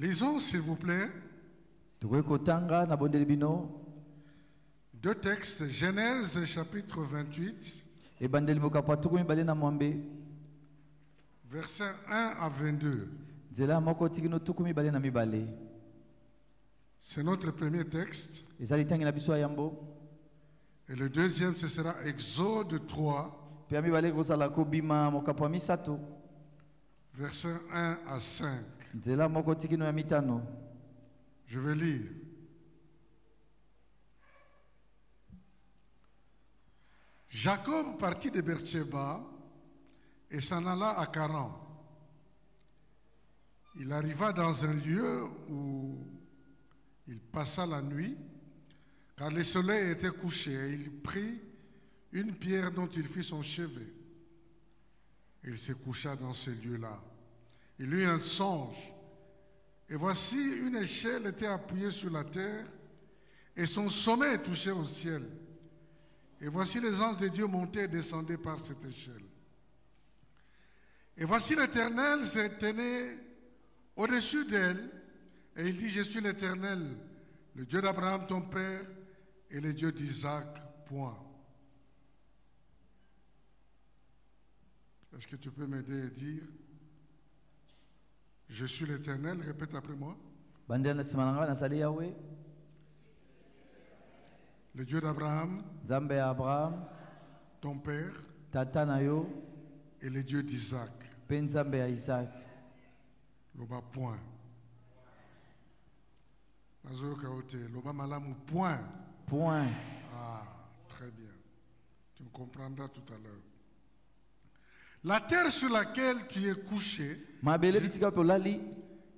Lisons, s'il vous plaît, deux textes, Genèse chapitre 28, versets 1 à 22. C'est notre premier texte. Et le deuxième, ce sera Exode 3, versets 1 à 5. Je vais lire. Jacob partit de Beersheba et s'en alla à Charan. Il arriva dans un lieu où il passa la nuit, car le soleil était couché, et il prit une pierre dont il fit son chevet. Il se coucha dans ce lieu-là. Il eut un songe, et voici une échelle était appuyée sur la terre, et son sommet touchait au ciel. Et voici les anges de Dieu montaient et descendaient par cette échelle. Et voici l'Éternel se tenait au-dessus d'elle, et il dit, je suis l'Éternel, le Dieu d'Abraham ton père, et le Dieu d'Isaac, point. Est-ce que tu peux m'aider et dire, je suis l'Éternel, répète après moi. Le Dieu d'Abraham, ton père, et le Dieu d'Isaac. Loba point. Loba malamu point. Point. Ah, très bien. Tu me comprendras tout à l'heure. La terre sur laquelle tu es couché,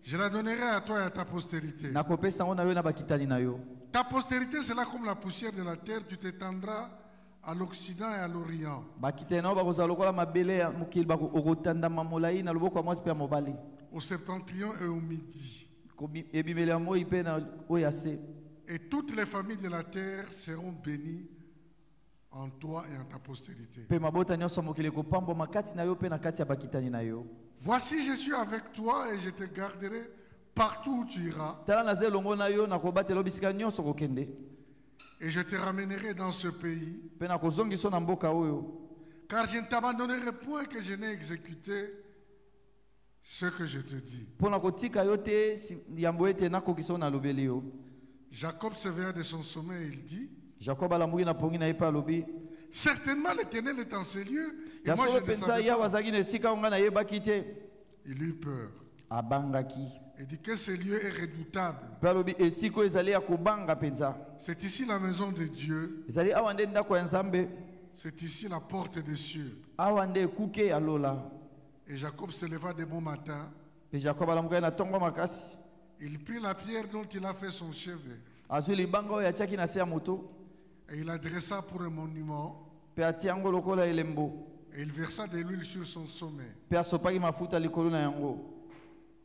je la donnerai à toi et à ta postérité. Ta postérité sera comme la poussière de la terre, tu t'étendras à l'Occident et à l'Orient. Au septentrion et au midi. Et toutes les familles de la terre seront bénies en toi et en ta postérité. Voici, je suis avec toi et je te garderai partout où tu iras. Et je te ramènerai dans ce pays. Car je ne t'abandonnerai point que je n'ai exécuté ce que je te dis. Jacob se réveilla de son sommeil et il dit, certainement l'Éternel est en ces lieux. Et moi je ne savais pas. Il eut peur. Il dit que ce lieu est redoutable. C'est ici la maison de Dieu. C'est ici la porte des cieux. Et Jacob se leva de bon matin. Il prit la pierre dont il a fait son chevet. Et il la dressa pour un monument. Et il versa de l'huile sur son sommet.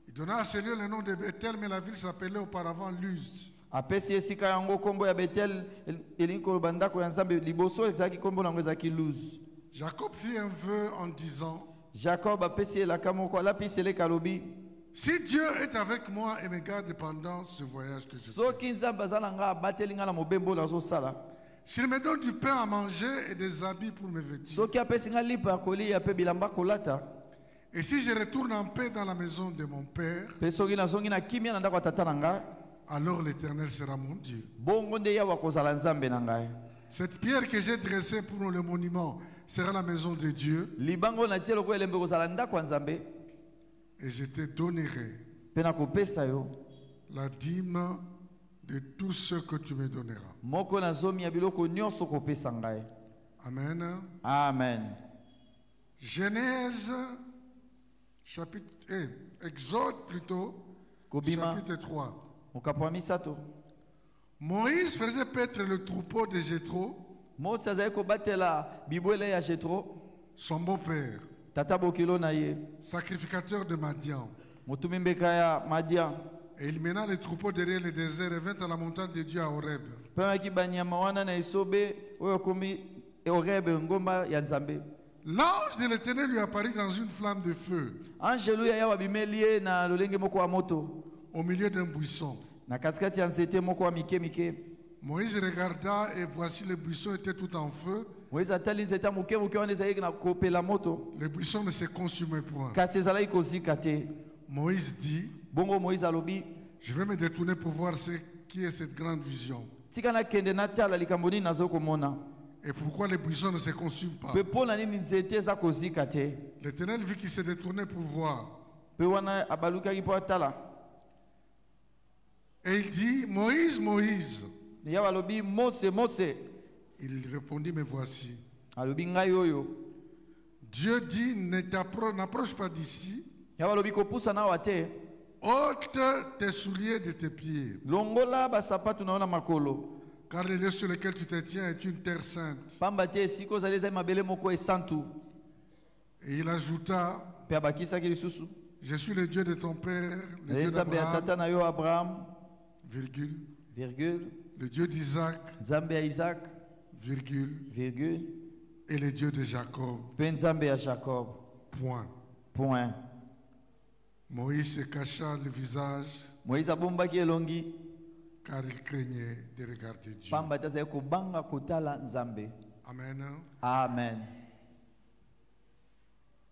Il donna à ce lieu le nom de Bethel, mais la ville s'appelait auparavant Luz. Jacob fit un vœu en disant, si Dieu est avec moi et me garde pendant ce voyage que je fais, s'il me donne du pain à manger et des habits pour me vêtir, et si je retourne en paix dans la maison de mon père, alors l'Éternel sera mon Dieu. Cette pierre que j'ai dressée pour le monument sera la maison de Dieu. Et je te donnerai la dîme de tout ce que tu me donneras. Amen. Amen. Genèse, chapitre, Exode plutôt, chapitre 3. Moïse faisait paître le troupeau de Jéthro, son beau-père, sacrificateur de Madian. Et il mena les troupeaux derrière le désert et vint à la montagne de Dieu à Horeb. L'ange de l'Éternel lui apparut dans une flamme de feu au milieu d'un buisson. Na katikati ya nzete moko ya mike mike. Moïse regarda et voici le buisson était tout en feu. Moïse atali nzete muke muke wana ezalaki na kopela moto. Le buisson ne se consumait point. Kasi ezalaki kozika te. Moïse dit, Bongo Moïse alobi, je vais me détourner pour voir ce qui est cette grande vision. tika na kende na tala likambo nini nazokomona. Et pourquoi les buissons ne se consument pas? Pe pona nini nzete eza kozika te. L'Éternel vit qu'il s'est détourné pour voir. Pe wana abalukaki po atala. Et il dit, Moïse, Moïse. Ya balobi Mose Mose. Il répondit, me voici. Alobi ngai oyo. Dieu dit, n'approche pas d'ici. Ya balobi kopusa na wate. Ôte tes souliers de tes pieds. Longola ba sapatu na ona makolo. Car le lieu sur lequel tu te tiens est une terre sainte. Pamba te siko zaleza mabele moko esantu. Et il ajouta, Pe abakisa ki lisusu. je suis le Dieu de ton père, le Dieu Nzambe ya tata d'Abraham, na yo Abraham, virgule, virgule, le Dieu d'Isaac, Nzambe ya Isaac, virgule, virgule, et le Dieu de Jacob, pe Nzambe ya Jacob, point. point. Moïse se cacha le visage Moïse abombaki elongi, car il craignait de regarder Dieu. pamba te azali kobanga kotala Nzambe. Amen. Amen.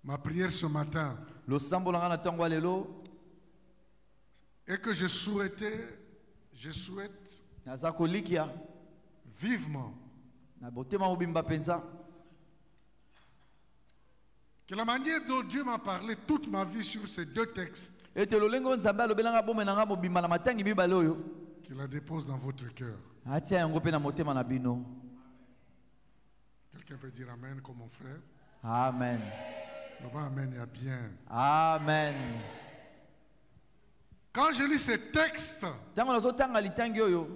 Ma prière ce matin Losambo na nga na ntango ya lelo, est que je souhaite naza kolikia vivement na botema mobimba penza que la manière dont Dieu m'a parlé toute ma vie sur ces deux textes, ete lolengo Nzambe alobelanga bomoi na nga mobimba na matangi mibale oyo qu'il la dépose dans votre cœur. atia yango mpe na motema na bino. Quelqu'un peut dire Amen comme mon frère? Amen. Le mot Amen, il y a bien. Amen. Quand je lis ces textes, Ntango nazotanga litangi oyo,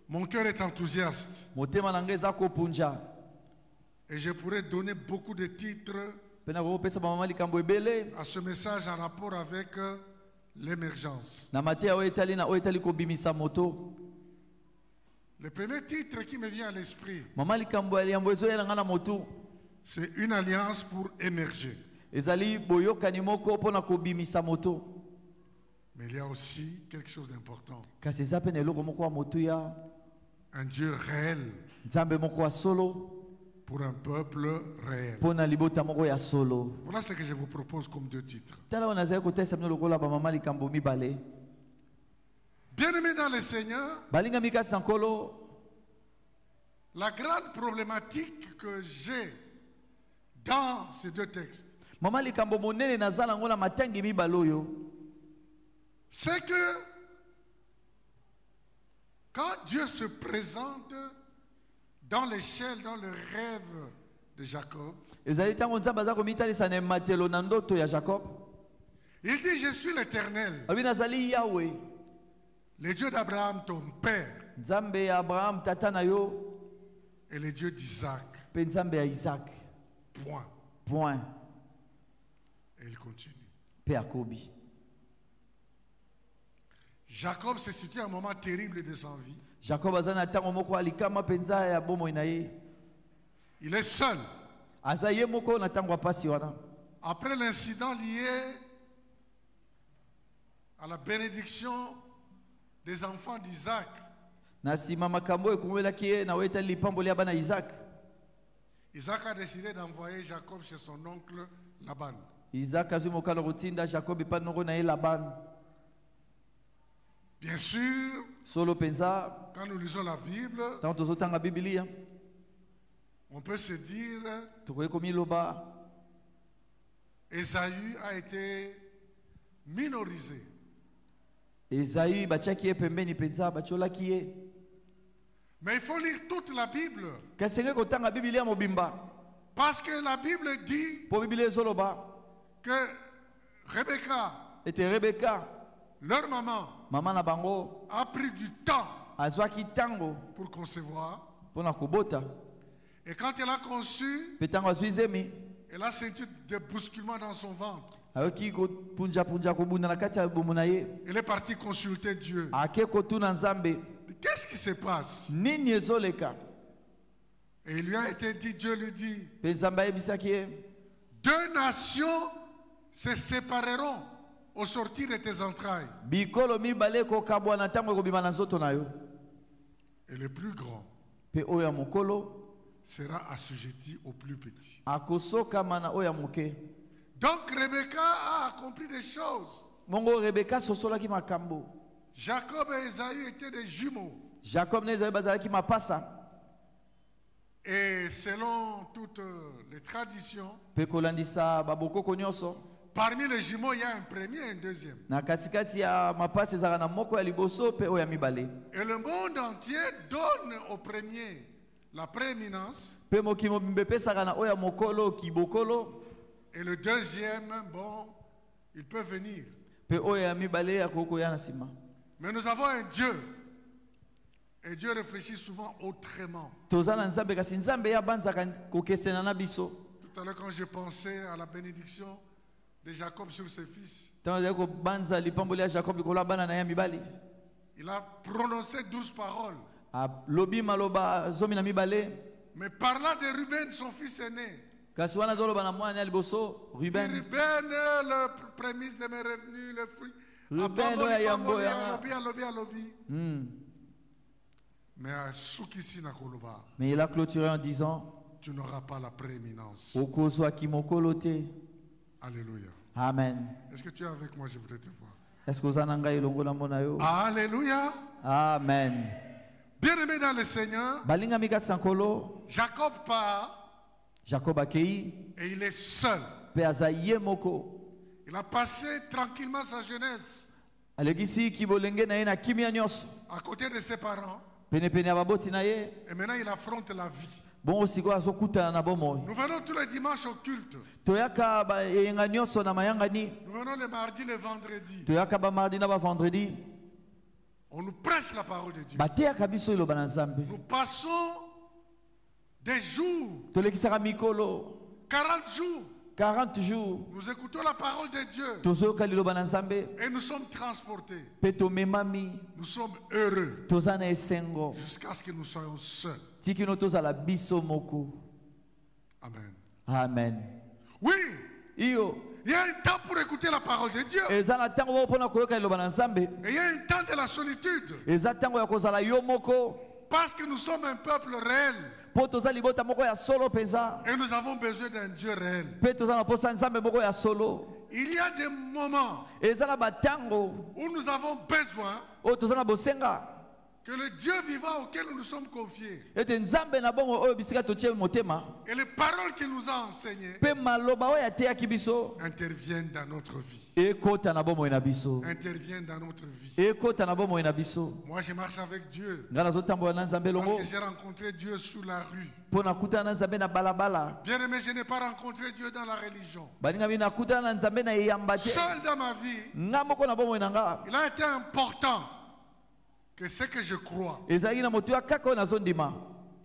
mon cœur est enthousiaste. motema na nga eza kopunja. Et je pourrais donner beaucoup de titres Mpe na kopesa bamama likambo ebele à ce message en rapport avec l'émergence. na mateya oyo etali na oyo etali kobimisa moto. Le premier titre qui me vient à l'esprit, Mama likambo ya liambo ezoyela nga na motu. c'est une alliance pour émerger. Ezali boyokani moko mpo na kobimisa moto. Mais il y a aussi quelque chose d'important. Kasi eza mpe na eloko moko ya motuya. Un Dieu réel Nzambe moko ya solo pour un peuple réel. mpo na libota moko ya solo. Voilà ce que je vous propose comme deux titres. Tala oyo nazali kotalisa bino lokola bamama likambo mibale. Bien-aimés dans le Seigneur, Balingami kasi na nkolo, la grande problématique que j'ai dans ces deux textes, mama likambo monene naza nango na matangi mibale oyo, c'est que quand Dieu se présente dans l'échelle, dans le rêve de Jacob, ezali ntango Nzambe aza komitalisa na ematelo na ndoto ya Jacob, il dit, je suis l'Éternel, abi nazali Yahweh, le Dieu d'Abraham, ton père, Nzambe ya Abraham tata na yo, et le Dieu d'Isaac. mpe Nzambe ya Isaac. Point. Point. Et il continue. Mpe akobi. Jacob se situe à un moment terrible de sa vie. Jacob aza na ntango moko alikama mpenza ya bomoi na ye. Il est seul. Aza ye moko na ntango ya pasi wana. Après l'incident lié à la bénédiction des enfants d'Isaac, Na nsima makambo oyo ekomelaki ye na oyo etali lipamboli ya bana Isaac. Isaac a décidé d'envoyer Jacob chez son oncle Laban. Isaac azwi mokano kotinda Jacob epai noko na ye Laban. Bien sûr, Solo penza, quand nous lisons la Bible, ntango tozotanga Biblia, on peut se dire tokoki komiloba Ésaü a été minorisé. Esaü batiaki ye pembeni penza batiolaki ye. Mais il faut lire toute la Bible. Kasi senge kotanga Biblia mobimba. Parce que la Bible dit Po Biblia ezoloba que Rebecca, ete Rebeka, leur maman, mama na bango, a pris du temps azwaki ntango pour concevoir. mpo na kobota. Et quand elle a conçu, Mpe ntango azwi zemi, elle a senti des bousculements dans son ventre. ayoki kopunjapunja kobunda na kati ya bomo na ye. Elle est partie consulter Dieu. Ake kotuna Nzambe, Qu'est-ce qui se passe? nini ezoleka? Et il lui a été dit, Dieu lui dit, Mpe Nzambe ayebisaki ye, deux nations se sépareront au sortir de tes entrailles. bikolo mibale kokabwa na ntango ekobima na nzoto na yo. Et le plus grand Pe oyo ya mokolo sera assujetti au plus petit. akosokama na oyo ya moke. Donc Rebecca a accompli des choses. Bongo Rebeka sosolaki makambo. Jacob et Esaü étaient des jumeaux. Jacob na Esaü bazalaki mapasa. Et selon toutes les traditions, Pe kolandisa babokoko nyonso. parmi les jumeaux, il y a un premier et un deuxième. Na katikati ya mapasa ezalaka na moko ya liboso pe oyo ya mibale. Et le monde entier donne au premier la prééminence. Pe mokili mobimba epesaka na oyo ya mokolo kibokolo. Et le deuxième, bon, il peut venir. Pe oyo ya mibale akokoya na nsima. Mais nous avons un Dieu. Et Dieu réfléchit souvent autrement. Toza na nzambe kasi nzambe ya banzaka kokesena na biso. Tout à l'heure, quand j'ai pensé à la bénédiction de Jacob sur ses fils, Tango ko banza lipamboli ya Jacob likolo bana na ya mibali. il a prononcé 12 paroles. A lobi maloba zomi na mibale. Mais parlant de Ruben, son fils aîné, Kasi wana zoloba na mwana ya liboso Ruben. Ruben, le prémisse de mes revenus, le fruit. Ruben oyo ya yambo ya. Alobi. Mais à Soukisi Nakoloba, Mais il a clôturé en disant tu n'auras pas la prééminence. Okozwa kimokolo te. Alléluia. Amen. Est-ce que tu es avec moi? Je voudrais te voir. Est-ce que vous en avez longo mona yo? Alléluia. Amen. Bien-aimé dans le Seigneur, Balinga mikat sankolo. Jacob part Jacob akei et il est seul. pe azaye moko. Il a passé tranquillement sa jeunesse Alegisi kibolenge na ye na kimia nyos. à côté de ses parents. Pene pene ya baboti na ye. Et maintenant, il affronte la vie. Bon osiko azokuta na bomo. Nous venons tous les dimanches au culte. Toyaka ba yenga nyonso na mayanga ni. Nous venons le mardi, le vendredi. Toyaka ba mardi na ba vendredi. On nous prêche la parole de Dieu. Bateaka biso iloba na Nzambe. Nous passons des jours, Tolekisaka mikolo 40 jours. 40 jours. Nous écoutons la parole de Dieu Tozoyoka liloba na Nzambe. et nous sommes transportés. Pe tomemami. Nous sommes heureux Toza na esengo. jusqu'à ce que nous soyons seuls. Tikino tozala biso moko. Amen. Amen. Oui, Iyo. il y a un temps pour écouter la parole de Dieu. Eza na tango moko pona koyoka liloba na Nzambe. Et il y a un temps de la solitude. Eza tango ya kozala yo moko. Parce que nous sommes un peuple réel. Po toza libota moko ya solo penza. Et nous avons besoin d'un Dieu réel. Pe toza na posa Nzambe moko ya solo. Il y a des moments Eza na batango. où nous avons besoin O toza na bosenga. que le Dieu vivant auquel nous nous sommes confiés Ete Nzambe na bongo oyo bisika totie motema. et les paroles qu'il nous a enseignées Pe maloba oyo ateyaki biso. interviennent dans notre vie. Ekota na bomo na biso. Interviennent dans notre vie. Ekota na bomo na biso. Moi, je marche avec Dieu Nga nazotambola na Nzambe parce longo. que j'ai rencontré Dieu sous la rue. Po nakutana na Nzambe na balabala. Bien aimé, je n'ai pas rencontré Dieu dans la religion. Baninga mi nakutana na Nzambe na eyamba te. Seul dans ma vie, Nga moko na bomo na nga. il a été important que ce que je crois Ezalaki na moto ya kaka oyo nazondima.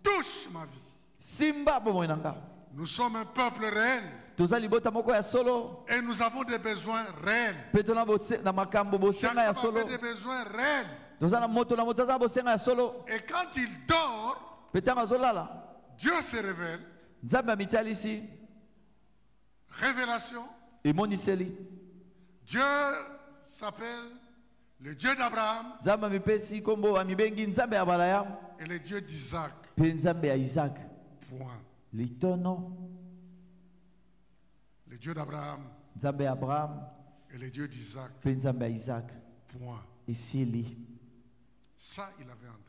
touche ma vie. Simba bomo na nga. Nous sommes un peuple réel Toza libota moko ya solo. et nous avons des besoins réels. Pe tona na makambo bosenga ya Chacun solo. avait des besoins réels. Toza na moto aza bosenga ya solo. Et quand il dort, Pe tanga azolala. Dieu se révèle. Nzambe amitalisi. Révélation. Emoniseli. Dieu s'appelle le Dieu d'Abraham Nzambe amipesi kombo amibengi Nzambe ya balaya. et le Dieu d'Isaac. Pe Nzambe ya Isaac. Point. Litono. Le Dieu d'Abraham Nzambe ya Abraham. et le Dieu d'Isaac. Pe Nzambe ya Isaac. Point. Esili. Ça, il avait entendu.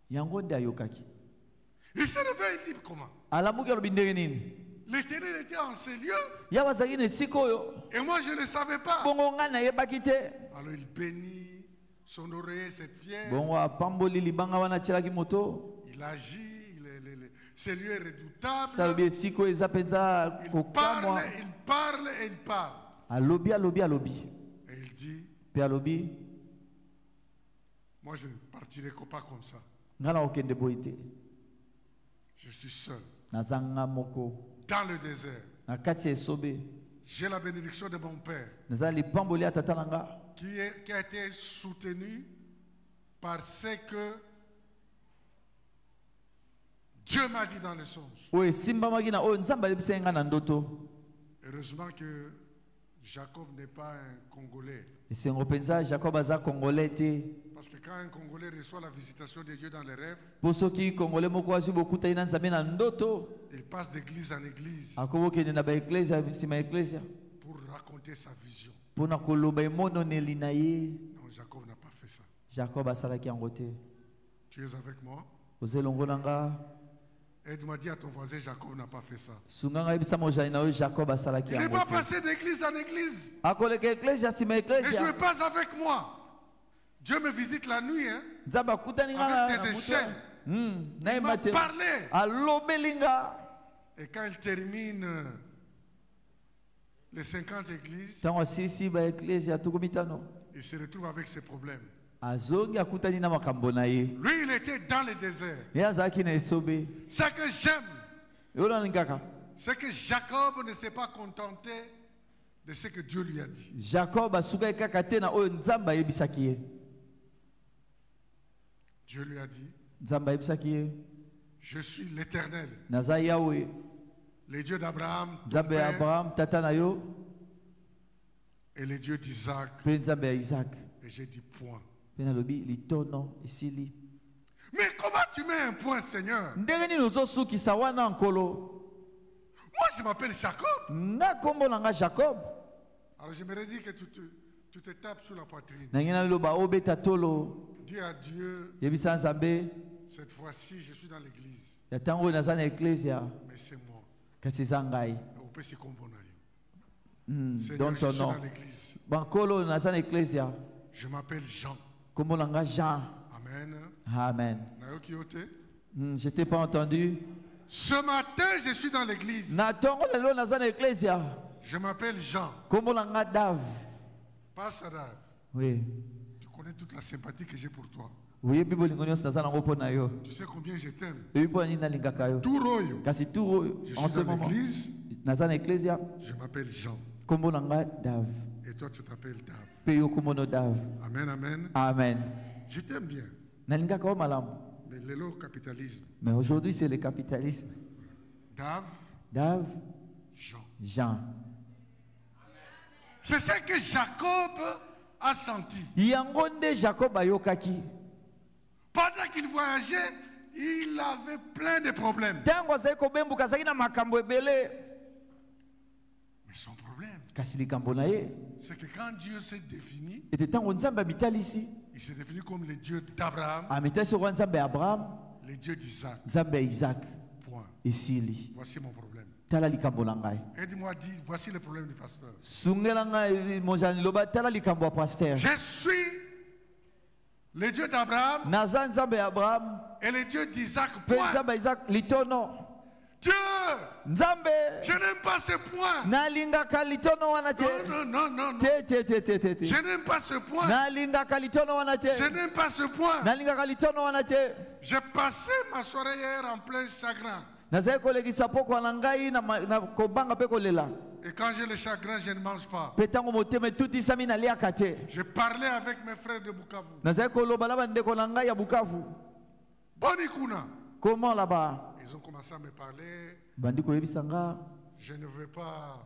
Yango nde ayokaki. Il se réveille, il dit comment? Alamuki alobi ndenge nini? L'Éternel était en ces lieux Yawa azalaki na esika oyo. et moi je ne le savais pas. Bongo ngai nayebaki te. Alors il bénit son oreiller, cette pierre. Bongo apamboli libanga wana atielaki moto. Il agit, ce lieu est redoutable. Salobi esika oyo eza mpenza Il kokamwa. parle, il parle et il parle. Alobi alobi alobi. Et il dit, Pe alobi moi je ne partirai pas comme ça. ngai nakokende boye te. Je suis seul Naza nga moko. dans le désert. Na kati ya esobe. J'ai la bénédiction de mon Père Naza lipamboli ya tata na nga. qui a été soutenu par ce que Dieu m'a dit dans les songes. Oyo esimbamaki na oyo Nzambe alebisaki ngai na ndoto. Heureusement que Jacob n'est pas un Congolais. esengo mpenza Jacob aza congolais te. Parce que quand un Congolais reçoit la visitation de Dieu dans les rêves, Po soki congolais moko azwi bokutani na nzambe na ndoto, il passe d'église en église akobokende na baeklesia nsima ya eklesia pour raconter sa vision. mpona koloba emononeli na ye. Non, Jacob n'a pas fait ça. Jacob asalaki yango te. Tu es avec moi? Oza elongo na nga. Aide-moi, dis à ton voisin, Jacob n'a pas fait ça. Sunga nga yebisa mojani na oyo Jacob asalaki Il n'est yango pas te. passé d'église en église. Akoleka eklesia nsima ya Et je eklesia. ne pas avec moi. Dieu me visite la nuit, hein. Nzambe akutani nga Avec na des butu. échelles. Il Nayeba m'a te. parlé. Alobeli nga. Et quand il termine les 50 églises, Ntango asisi baeklesia tuku mitano, il se retrouve avec ses problèmes. azongi akutani na makambo na ye. Lui, il était dans le désert. Ye azalaki na esobe. Ce que j'aime, Yo nalingaka. c'est que Jacob ne s'est pas contenté de ce que Dieu lui a dit. Jacob asukaki kaka te na oyo Nzambe ayebisaki ye. Dieu lui a dit, Nzambe ayebisaki ye, je suis l'Éternel, naza Yawe, le Dieu d'Abraham, ton Nzambe ya père, Abraham tata na yo, et le Dieu d'Isaac. mpe Nzambe ya Isaac. Et j'ai dit point. Mpe nalobi litono esili. Mais comment tu mets un point, Seigneur? Ndenge nini ozosukisa wana nkolo? Moi, je m'appelle Jacob. Nga kombo na nga Jacob. Alors, j'aimerais dire que tu te tapes sur la poitrine. Nangi naloba obeta tolo. Dis à Dieu, Yebisa Nzambe, cette fois-ci, je suis dans l'église. ya ntango oyo naza na eklesia, Mais c'est moi. kasi eza ngai. On peut se comprendre. Don Seigneur, je ton suis nom. dans l'église. Bankolo naza na eklesia, Je m'appelle Jean. kombo na nga Jean. Amen. Amen. Nayoki ote. Je t'ai pas entendu. Ce matin, je suis dans l'église. Na ntongo lelo naza na eklesia, Je m'appelle Jean. kombo na nga Dave. Pas Sadaf. Oui. Tu connais toute la sympathie que j'ai pour toi. Oyebi bolingo nyonso naza nango mpo na yo. Tu sais combien je t'aime. Oyebi mpo na nini nalingaka yo. Tout royaume. Kasi tu oyo Je en suis ce dans moment l'église. naza na eklesia, Je m'appelle Jean. kombo na nga Dave. Et toi, tu t'appelles Dave. Mpe yo kombo no Dave. Amen, amen. Amen. Je t'aime bien. Nalingaka yo malamu. Mais l'élo capitalisme. Mais aujourd'hui c'est le capitalisme. Dave, Dave, Jean. Jean. C'est ce que Jacob a senti. Yango nde Jacob ayokaki. Pendant qu'il voyageait, il avait plein de problèmes. Ntango azali kobembuka azalaki na makambo ebele. Mais son problème, Kasi likambo na ye, c'est que quand Dieu s'est défini, ete ntango Nzambe amitalisi, il s'est défini comme le Dieu d'Abraham, amitalisi okoa Nzambe ya Abraham, le Dieu d'Isaac. Nzambe ya Isaac. Point. Esili. Voici mon problème. Tala likambo na ngai. Aide-moi, dis, voici le problème du pasteur. Sungela ngai mojani loba tala likambo ya pasteur. Je suis le Dieu d'Abraham Naza Nzambe ya Abraham, et le Dieu d'Isaac. mpe Point. Nzambe ya Isaac litono. Dieu, Nzambe je n'aime pas ce point. nalingaka litono wana te. Non, non, non, non. Te. Je n'aime pas ce point. Nalingaka litono wana te. Je n'aime pas ce point. Nalingaka litono wana te. J'ai passé ma soirée hier en plein chagrin. Nazali kolekisa poko na ngai na kobanga mpe kolela. Et quand j'ai le chagrin, je ne mange pas. Mpe ntango motema etutisami naliaka te. Je parlais avec mes frères de Bukavu. Nazali koloba na bandeko na ngai ya Bukavu. Bonikuna. Comment là-bas? Ils ont commencé à me parler. Bandi koyebisa nga. Je ne veux pas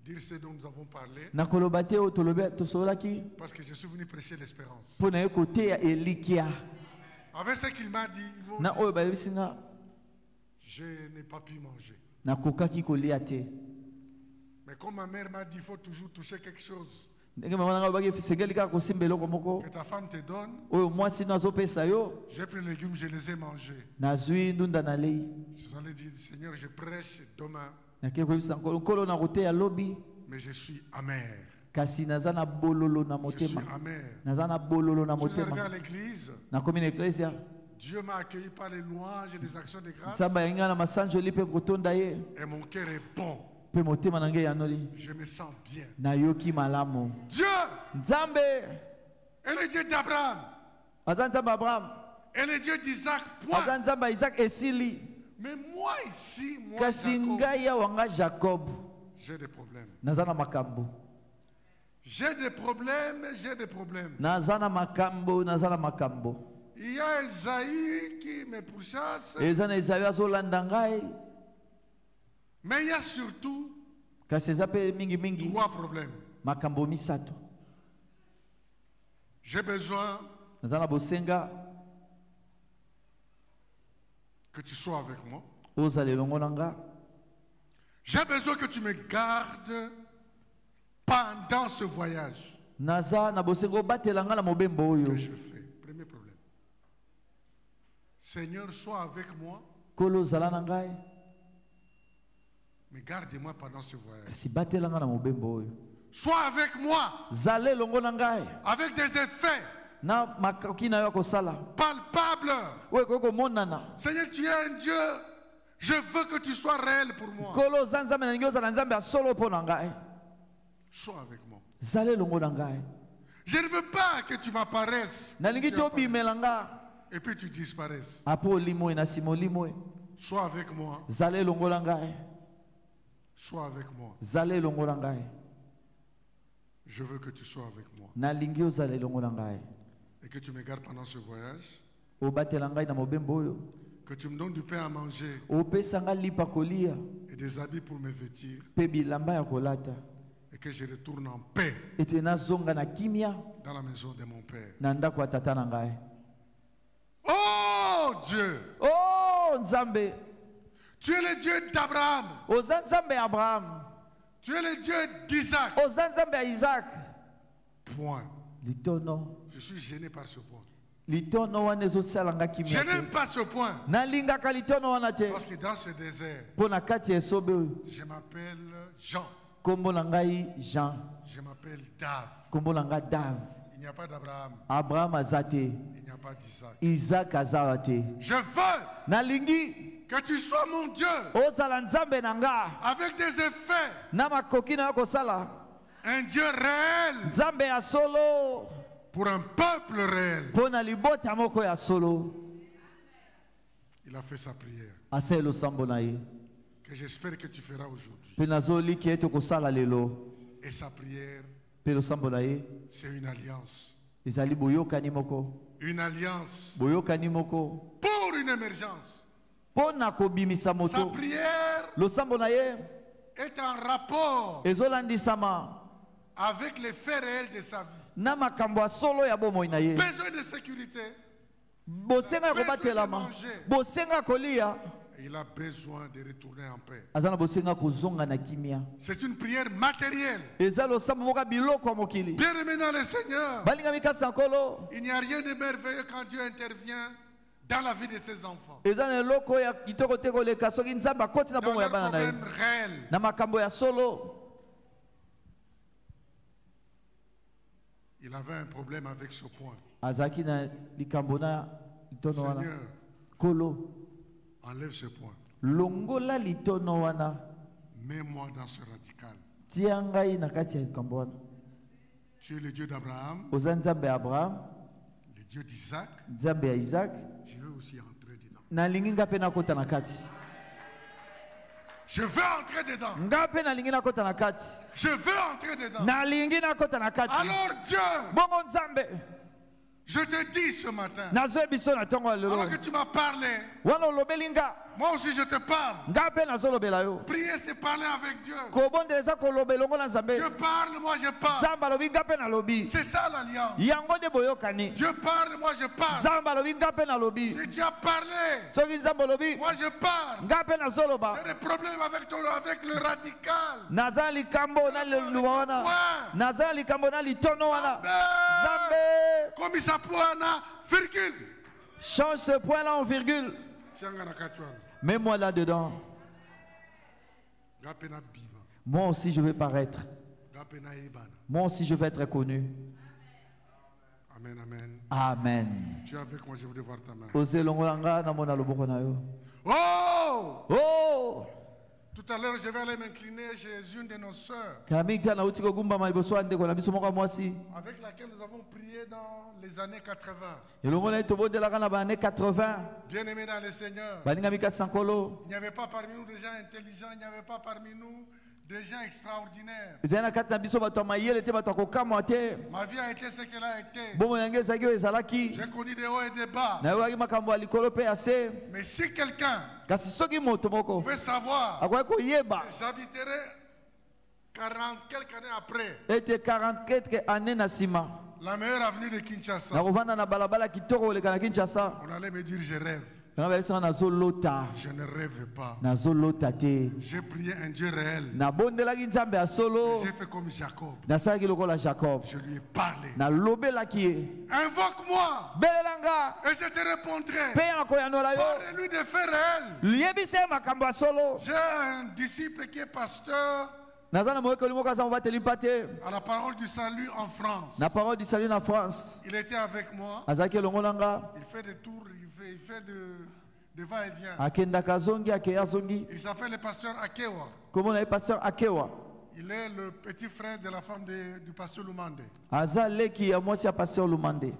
dire ce dont nous avons parlé. Na koloba te o tolobi tosolaki. Parce que je suis venu prêcher l'espérance. Mpo na ye koteya elikia. Avec ce qu'il m'a dit, ils m'ont Na dit, oyo bayebisi nga. je n'ai pas pu manger. Nakokaki kolia te. Mais comme ma mère m'a dit, il faut toujours toucher quelque chose Ndenge mama nanga obaki esengeli kaka kosimba eloko moko. que ta femme te donne. Oyo mwasi no azopesa yo. J'ai pris les légumes, je les ai mangés. Nazwi ndunda na lei. Je suis allé dire, Seigneur, je prêche demain, Nakei koyebisa nkolo na koteya lobi. mais je suis amer. Kasi naza na bololo na Je suis motema. amer. Naza na bololo na Je suis arrivé motema. à l'église. Nakomi na eklesia. Dieu m'a accueilli par les louanges et les actions de grâce. Nzambe alinga na masanjoli mpe kotonda ye. Et mon cœur est bon. Mpe motema na ngai yanoli. Je me sens bien. Nayoki malamu. Dieu Nzambe est le Dieu d'Abraham. aza Nzambe Abraham. Et le Dieu d'Isaac. Aza Point. Nzambe Isaac esili. Mais moi ici, moi, Kasi Jacob, ngai awa nga Jacob. j'ai des problèmes. Naza na makambo. J'ai des problèmes, j'ai des problèmes. Naza na makambo, naza na makambo. Il y a Esaïe qui me pourchasse. Eza na Esaïe azolanda ngai. Mais il y a surtout kasi eza pe mingi mingi Trois problèmes. makambo misato. J'ai besoin Naza na bosenga que tu sois avec moi. ozala elongo na nga. J'ai besoin que tu me gardes pendant ce voyage Naza na bosenga obatela nga na mobembo oyo. que je fais. Premier problème. Seigneur, sois avec moi, Kolo ozala na ngai mais garde-moi pendant ce voyage. kasi batela nga na mobembo oyo. Sois avec moi, Zala elongo na ngai avec des effets na makoki na yo akosala palpables. oyo ekoki komonana. Seigneur, tu es un Dieu. Je veux que tu sois réel pour moi. Kolo oza nzambe na lingi ozala nzambe ya solo mpo na ngai. Sois avec moi. Zala elongo na ngai. Je ne veux pas que tu m'apparaisses Nalingi tu te apparais, obimela nga et puis tu disparaisses. apo olimo e na nsima olimo e. Sois avec moi. Zala elongo na ngai. Sois avec moi. Zala elongo na ngai. Je veux que tu sois avec moi. Nalingi ozala elongo na ngai. Et que tu me gardes pendant ce voyage. Obatela ngai na mobembo oyo. Que tu me donnes du pain à manger Opesa nga lipa kolia et des habits pour me vêtir. pe bilamba ya kolata. Et que je retourne en paix Ete nazonga na kimia dans la maison de mon Père. na ndako ya tata na ngai. Oh Dieu, Oh Nzambe, tu es le Dieu d'Abraham. oza Nzambe ya Abraham, Tu es le Dieu d'Isaac. oza Nzambe ya Isaac. Point. Litono, Je suis gêné par ce point. litono wana ezosala nga Je kimia n'aime te. pas ce point. Nalingaka litono wana te. Parce que dans ce désert, Mpo na kati ya esobe oyo, je m'appelle Jean. kombo na ngai Jean, Je m'appelle Dave. kombo na ngai Dave. Il n'y a pas d'Abraham. Abraham aza te, Il n'y a pas d'Isaac. Isaac aza te. Je veux Nalingi que tu sois mon Dieu ozala Nzambe na nga avec des effets. na makoki na yo kosala. Un Dieu réel Nzambe ya solo pour un peuple réel. mpo na libota moko ya solo. Il a fait sa prière. Asala losambo na ye. Que j'espère que tu feras aujourd'hui. Mpe nazoliki ete kosala lelo. Et sa prière, Mpe losambo na ye c'est une alliance. ezali boyokani moko. Une alliance Boyokani moko pour une émergence. mpo na kobimisa Sa moto. prière Losambo na ye est en rapport ezolandisama avec les faits réels de sa vie. na makambo ya solo ya bomoi na ye. Besoin de sécurité. Bosenga ya kobatelama, bosenga kolia, Et il a besoin de retourner en paix. aza na bosenga kozonga na kimia. C'est une prière matérielle. Eza losambo moko ya biloko ya mokili. Bien aimé dans le Seigneur, Balingami kasi na nkolo, il n'y a rien de merveilleux quand Dieu intervient dans la vie de ses enfants. eza na eloko ya kitoko te koleka soki Nzambe akoti na Dans bongo ya leurs bana na ye. problèmes réels. Na makambo ya solo, Il avait un problème avec ce point. azaki na likambo na litono wana. Seigneur, Kolo, enlève ce point. longola litono wana, Mets-moi dans ce radical. tia ngai na kati ya likambo wana. Tu es le Dieu d'Abraham, Oza Nzambe ya Abraham, le Dieu d'Isaac. Nzambe ya Isaac, Je veux aussi entrer dedans. nalingi nga mpe nakota na kati. Je veux entrer dedans. Nga mpe nalingi nakota na kati. Je veux entrer dedans. Nalingi nakota na kati. Alors Dieu, Bongo Nzambe, je te dis ce matin, nazoyebi biso na ntongo ya lelo. alors que tu m'as parlé, Wana olobeli nga, moi aussi je te parle. nga mpe nazolobela yo. Prier, c'est parler avec Dieu. Kobondela eza kolobela ongo na Nzambe. Dieu parle, moi je parle. Nzambe alobi nga mpe nalobi. C'est ça l'alliance. Yango nde boyokani. Dieu parle, moi je parle. Nzambe alobi nga mpe nalobi. Si Dieu a parlé, Soki Nzambe olobi, moi je parle. nga mpe nazoloba. J'ai des problèmes avec le radical. Naza likambo na leluma wana. Naza likambo na litono wana. Nzambe, Comme il s'appuie, virgule. change ce point là en virgule. Tiens, on a quatre ans. Mets-moi là-dedans. Gapena biba. Moi aussi je vais paraître. Gapena ibana. Moi aussi je vais être connu. Amen, amen. Amen. Tu es avec moi, je voudrais voir ta main. Ose longolanga na mona loboko na yo. Oh! Oh! Tout à l'heure, je vais aller m'incliner chez une de nos sœurs Kamika na utiko gumba maliboso ande ko na biso moko mwasi. avec laquelle nous avons prié dans les années 80. Elongola itobodelaka na ba années 80. Bien aimés dans le Seigneur, Baninga mika sankolo. il n'y avait pas parmi nous des gens intelligents, il n'y avait pas parmi nous des gens extraordinaires. Ezana kati na biso bato mayele te bato kokamwa te. Ma vie a été ce qu'elle a été. Bomo yange ezaki oyo ezalaki. J'ai connu des hauts et des bas. Na yoki makambo ya likolo pe ya se. Mais si quelqu'un Kasi soki moto moko veut savoir, akoki koyeba j'habiterai 40 quelques années après, était 44 années na sima. la meilleure avenue de Kinshasa, Na kovanda na balabala kitoko oleka na Kinshasa. on allait me dire je rêve. Na bayesa na zolota. Je ne rêve pas. Na zolota te. J'ai prié un Dieu réel. Na bondelaki nzambe ya solo. J'ai fait comme Jacob. Na salaki lokola Jacob. Je lui ai parlé. Na lobelaki ye. Invoque-moi Belelanga. et je te répondrai. Pe na koyanola yo. Parle-lui des faits réels. Yebise makambo ya solo. J'ai un disciple qui est pasteur Nazana moyekoli moko aza mobateli pate. à la parole du salut en France. Na parole du salut na France. Il était avec moi. Azaki elongo nanga. Il fait des tours, il fait de va-et-vient. Akendaka zongi akeya zongi. Il s'appelle le pasteur Akewa. Comment on a pasteur Akewa. Il est le petit frère de la femme du pasteur Lumande. Aza leki ya mwasi ya pasteur Lumande.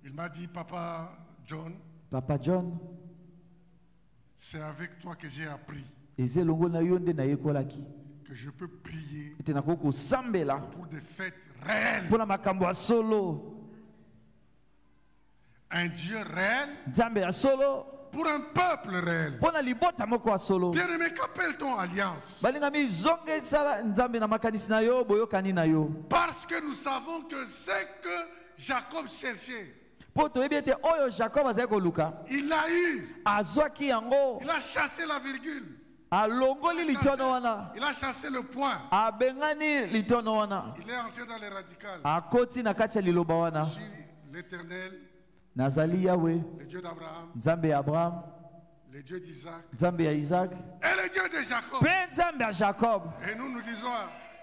Il m'a dit, Papa John, Papa John. c'est avec toi que j'ai appris Eze longo na yo nde na yekolaki. que je peux prier Ete nakoko sambela. pour des fêtes réelles. Pona makambo ya solo. Un Dieu réel Nzambe ya solo. pour un peuple réel. Pona libota moko ya solo. Bien-aimé, qu'appelle-t-on alliance? Balingami zonge sala nzambe na makanisi na yo boyokani na yo. Parce que nous savons que c'est que Jacob cherchait. Po toyebi ete oyo Jacob azali koluka. Il l'a eu. Azwaki yango. Il a chassé la virgule. Alongoli litono wana. Il a chassé le point. Abengani litono wana. Il est entré dans les radicales. Akoti na kati ya liloba wana. Je suis l'Éternel, Nazali Yahweh. le Dieu d'Abraham, Nzambe ya Abraham. le Dieu d'Isaac Nzambe ya Isaac. et le Dieu de Jacob. Pe nzambe ya Jacob. Et nous disons,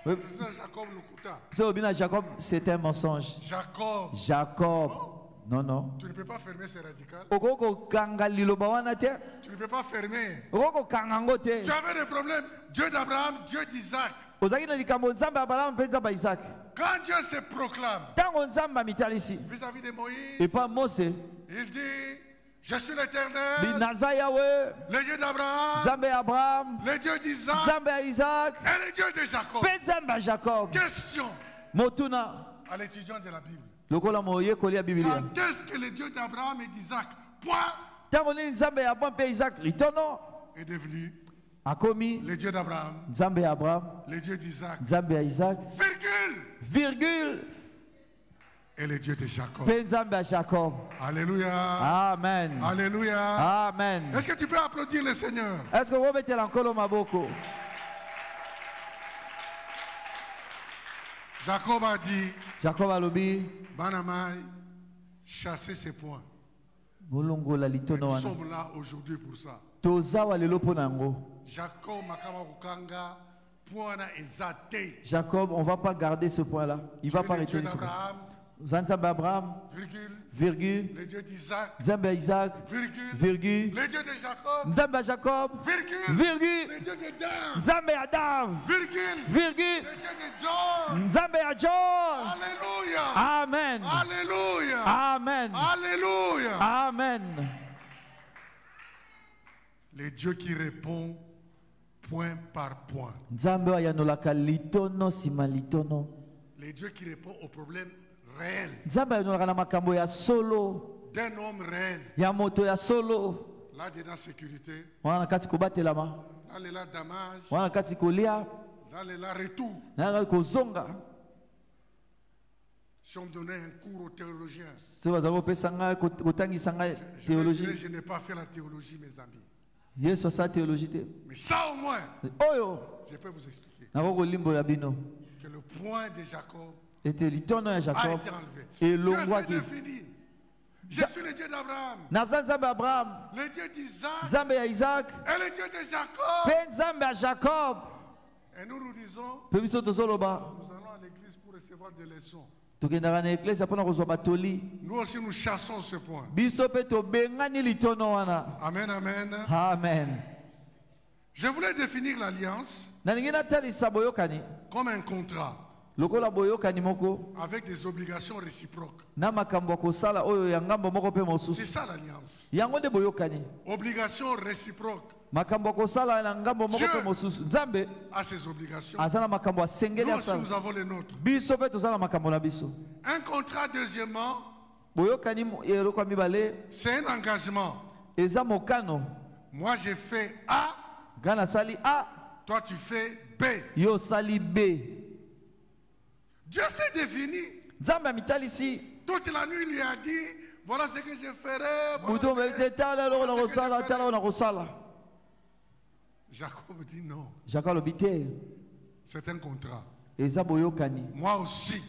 Oui. Jacob Lukuta. So bina Jacob, c'était un mensonge. Jacob, Jacob. Non, non. tu ne peux pas fermer ces radicales. Okoko kanga liloba wana te. Tu ne peux pas fermer. Okoko kanga ngo te. Tu avais des problèmes. Dieu d'Abraham, Dieu d'Isaac. Ozaki na likambo nzambe ya Abraham pe nzambe ya Isaac. Quand Dieu se proclame Tango nzambe amitalisi. vis-à-vis de Moïse, Et pas Mose. il dit, je suis l'Éternel, Binaza Yahweh. le Dieu d'Abraham, Nzambe ya Abraham. le Dieu d'Isaac Nzambe ya Isaac. et le Dieu de Jacob. Pe nzambe ya Jacob. Question Motuna. à l'étudiant de la Bible. Lokola moyekoli ya Biblia. Quand est-ce que le Dieu d'Abraham et d'Isaac, point, Tango ni nzambe ya Abraham pe Isaac litono. est devenu Akomi. le Dieu d'Abraham, Nzambe ya Abraham. le Dieu d'Isaac, Nzambe ya Isaac. virgule, Virgule. et le Dieu de Jacob. Pe nzambe ya Jacob. Alléluia. Amen. Alléluia. Amen. Est-ce que tu peux applaudir le Seigneur? Est-ce que vous mettez l'encolo maboko? Jacob a dit, Jacob alobi. Banamai, chassez ces points. Bolongola Et litono nous wana. sommes là aujourd'hui pour ça. Tozawa lelo pona ngo. Jacob makama kukanga point ezate. Jacob, on va pas garder ce point-là. Il va pas Le Dieu retenir ce point. d'Abraham, Nzambe Abraham. virgule, Virgule. le Dieu d'Isaac, Nzambe ya Isaac. virgule, Virgule. le Dieu de Jacob, Nzambe ya Jacob. virgule, Virgule. le Dieu de Dan, Nzambe ya Dav. virgule, Virgule. le Dieu de John. Nzambe ya John. Alléluia. Amen. Alléluia. Amen. Alléluia. Amen. Le Dieu qui répond point par point. Nzambe wa yanolaka litono sima litono. Le Dieu qui répond aux problèmes réels Nzambe yanolaka na makambo ya solo. d'un homme réel. Ya moto ya solo. Là, dedans sécurité. Wana kati kobatelama. Là, il a damage. Wana kati kolia. Là, il a retour. Na kozonga. Si on me donnait un cours aux théologiens, So bazako pesanga kotangisa nga théologie. je n'ai pas fait la théologie, mes amis. Yesu sa théologie te. Mais ça au moins, Oyo je peux vous expliquer nakoko limbola bino. que le point de Jacob Ete litono ya a Jacob. été enlevé. Et Dieu longwa s'est ki. défini. Je suis le Dieu d'Abraham, Naza nzambe ya Abraham. le Dieu d'Isaac Nzambe ya Isaac. et le Dieu de Jacob. Pe nzambe ya Jacob. Et nous nous disons, Pe biso tozoloba. nous allons à l'église pour recevoir des leçons. Tokendaka na eklesi mpona kozwa batoli. Nous aussi, nous chassons ce point. Biso pe tobengani litono wana. Amen, amen. Amen. Je voulais définir l'alliance Nalingi natalisa boyokani. comme un contrat Lokola boyokani moko. avec des obligations réciproques. Na makambo ya kosala oyo ya ngambo moko pe C'est mosusu. ça l'alliance. Yango nde boyokani. Obligation réciproque Makambo ya kosala na ngambo moko pe mosusu. Nzambe à ses obligations. aza na makambo asengeli Nous aussi, asala. nous avons les nôtres. Biso pe toza na makambo na biso. Un contrat, deuxièmement, Boyokani eloko ya mibale c'est un engagement. eza mokano. Moi, j'ai fait A, Nga nasali A, toi, tu fais B. Yo sali B. Dieu s'est défini. Nzamba mitali si. Toute la nuit, il lui a dit, voilà ce que je ferai. Jacob dit non. C'est un contrat. Moi aussi,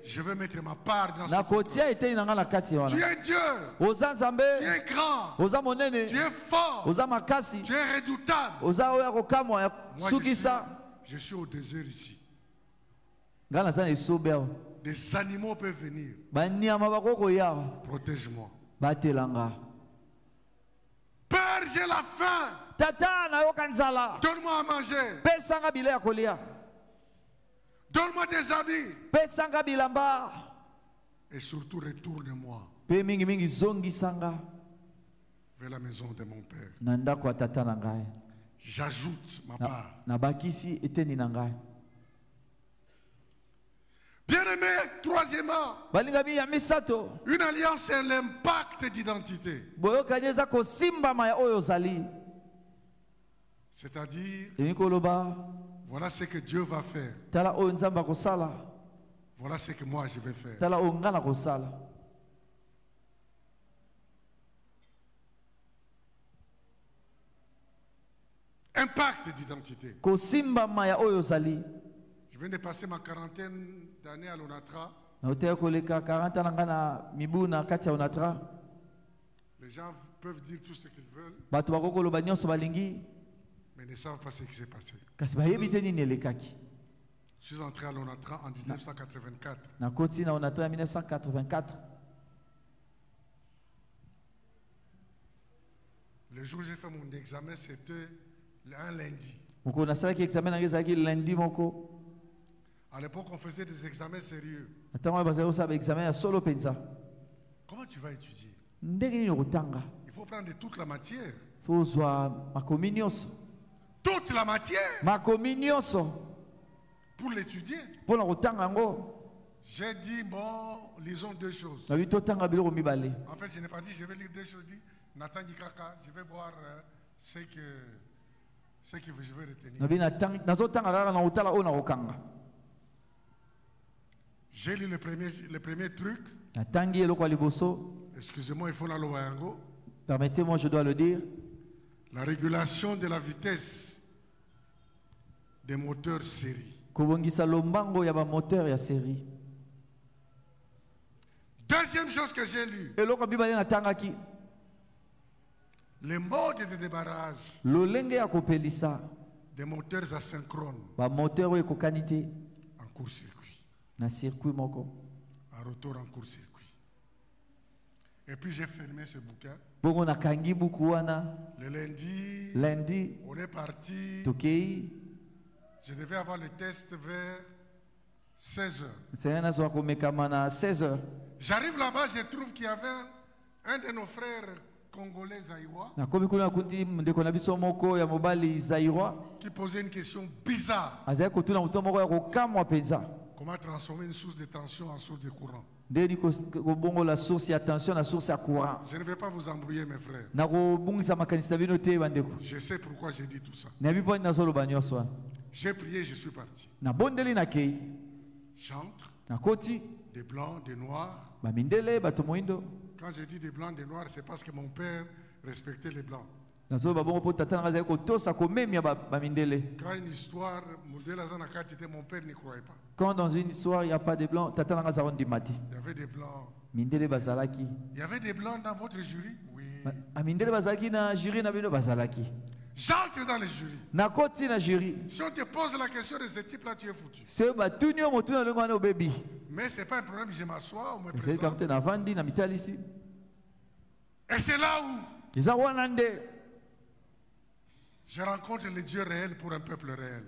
je vais mettre ma part dans ce contrat. Tu es Dieu. Tu es grand. Tu es fort. Tu es redoutable. Moi, je suis au désert ici. Des animaux peuvent venir. Protège-moi. Père, j'ai la faim. Donne-moi à manger. Donne-moi des habits. Et surtout, retourne-moi vers la maison de mon père. J'ajoute ma part. Bien-aimé, troisièmement, une alliance, c'est l'impact d'identité. C'est-à-dire, voilà ce que Dieu va faire. Voilà ce que moi je vais faire. Impact d'identité. Je viens de passer ma quarantaine d'années à l'ONATRA. Les gens peuvent dire tout ce qu'ils veulent, mais ne savent pas ce qui s'est passé. Je suis entré à l'ONATRA en 1984. Le jour où j'ai fait mon examen, c'était un lundi. À l'époque, on faisait des examens sérieux. Comment tu vas étudier? Il faut prendre toute la matière. Toute la matière pour l'étudier. J'ai dit, bon, lisons deux choses. En fait, je n'ai pas dit, je vais lire deux choses. Je dis, Nathan Gikaka, je vais voir ce que je vais retenir. J'ai lu le premier truc. Excusez-moi, il faut la loi. Permettez-moi, je dois le dire. La régulation de la vitesse des moteurs série. Deuxième chose que j'ai lu. Les modes de débarrage des moteurs asynchrones en court-circuit. En retour en court-circuit. Et puis j'ai fermé ce bouquin. Le lundi, on est parti. Je devais avoir le test vers 16h. J'arrive là-bas, je trouve qu'il y avait un de nos frères congolais zaïrois qui posait une question bizarre. Comment transformer une source de tension en source de courant? Je ne vais pas vous embrouiller, mes frères. Je sais pourquoi j'ai dit tout ça. J'ai prié, je suis parti. J'entre. Des blancs, des noirs. Quand je dis des blancs, des noirs, c'est parce que mon père respectait les blancs. Quand une histoire, mon père n'y croyait pas. Quand dans une histoire il n'y a pas de blancs, il y avait des blancs. Il y avait des blancs dans votre jury? Oui. J'entre dans le jury. Si on te pose la question de ce type-là, tu es foutu. Mais ce n'est pas un problème, je m'assois, on me présente. Et c'est là où je rencontre le Dieu réel pour un peuple réel.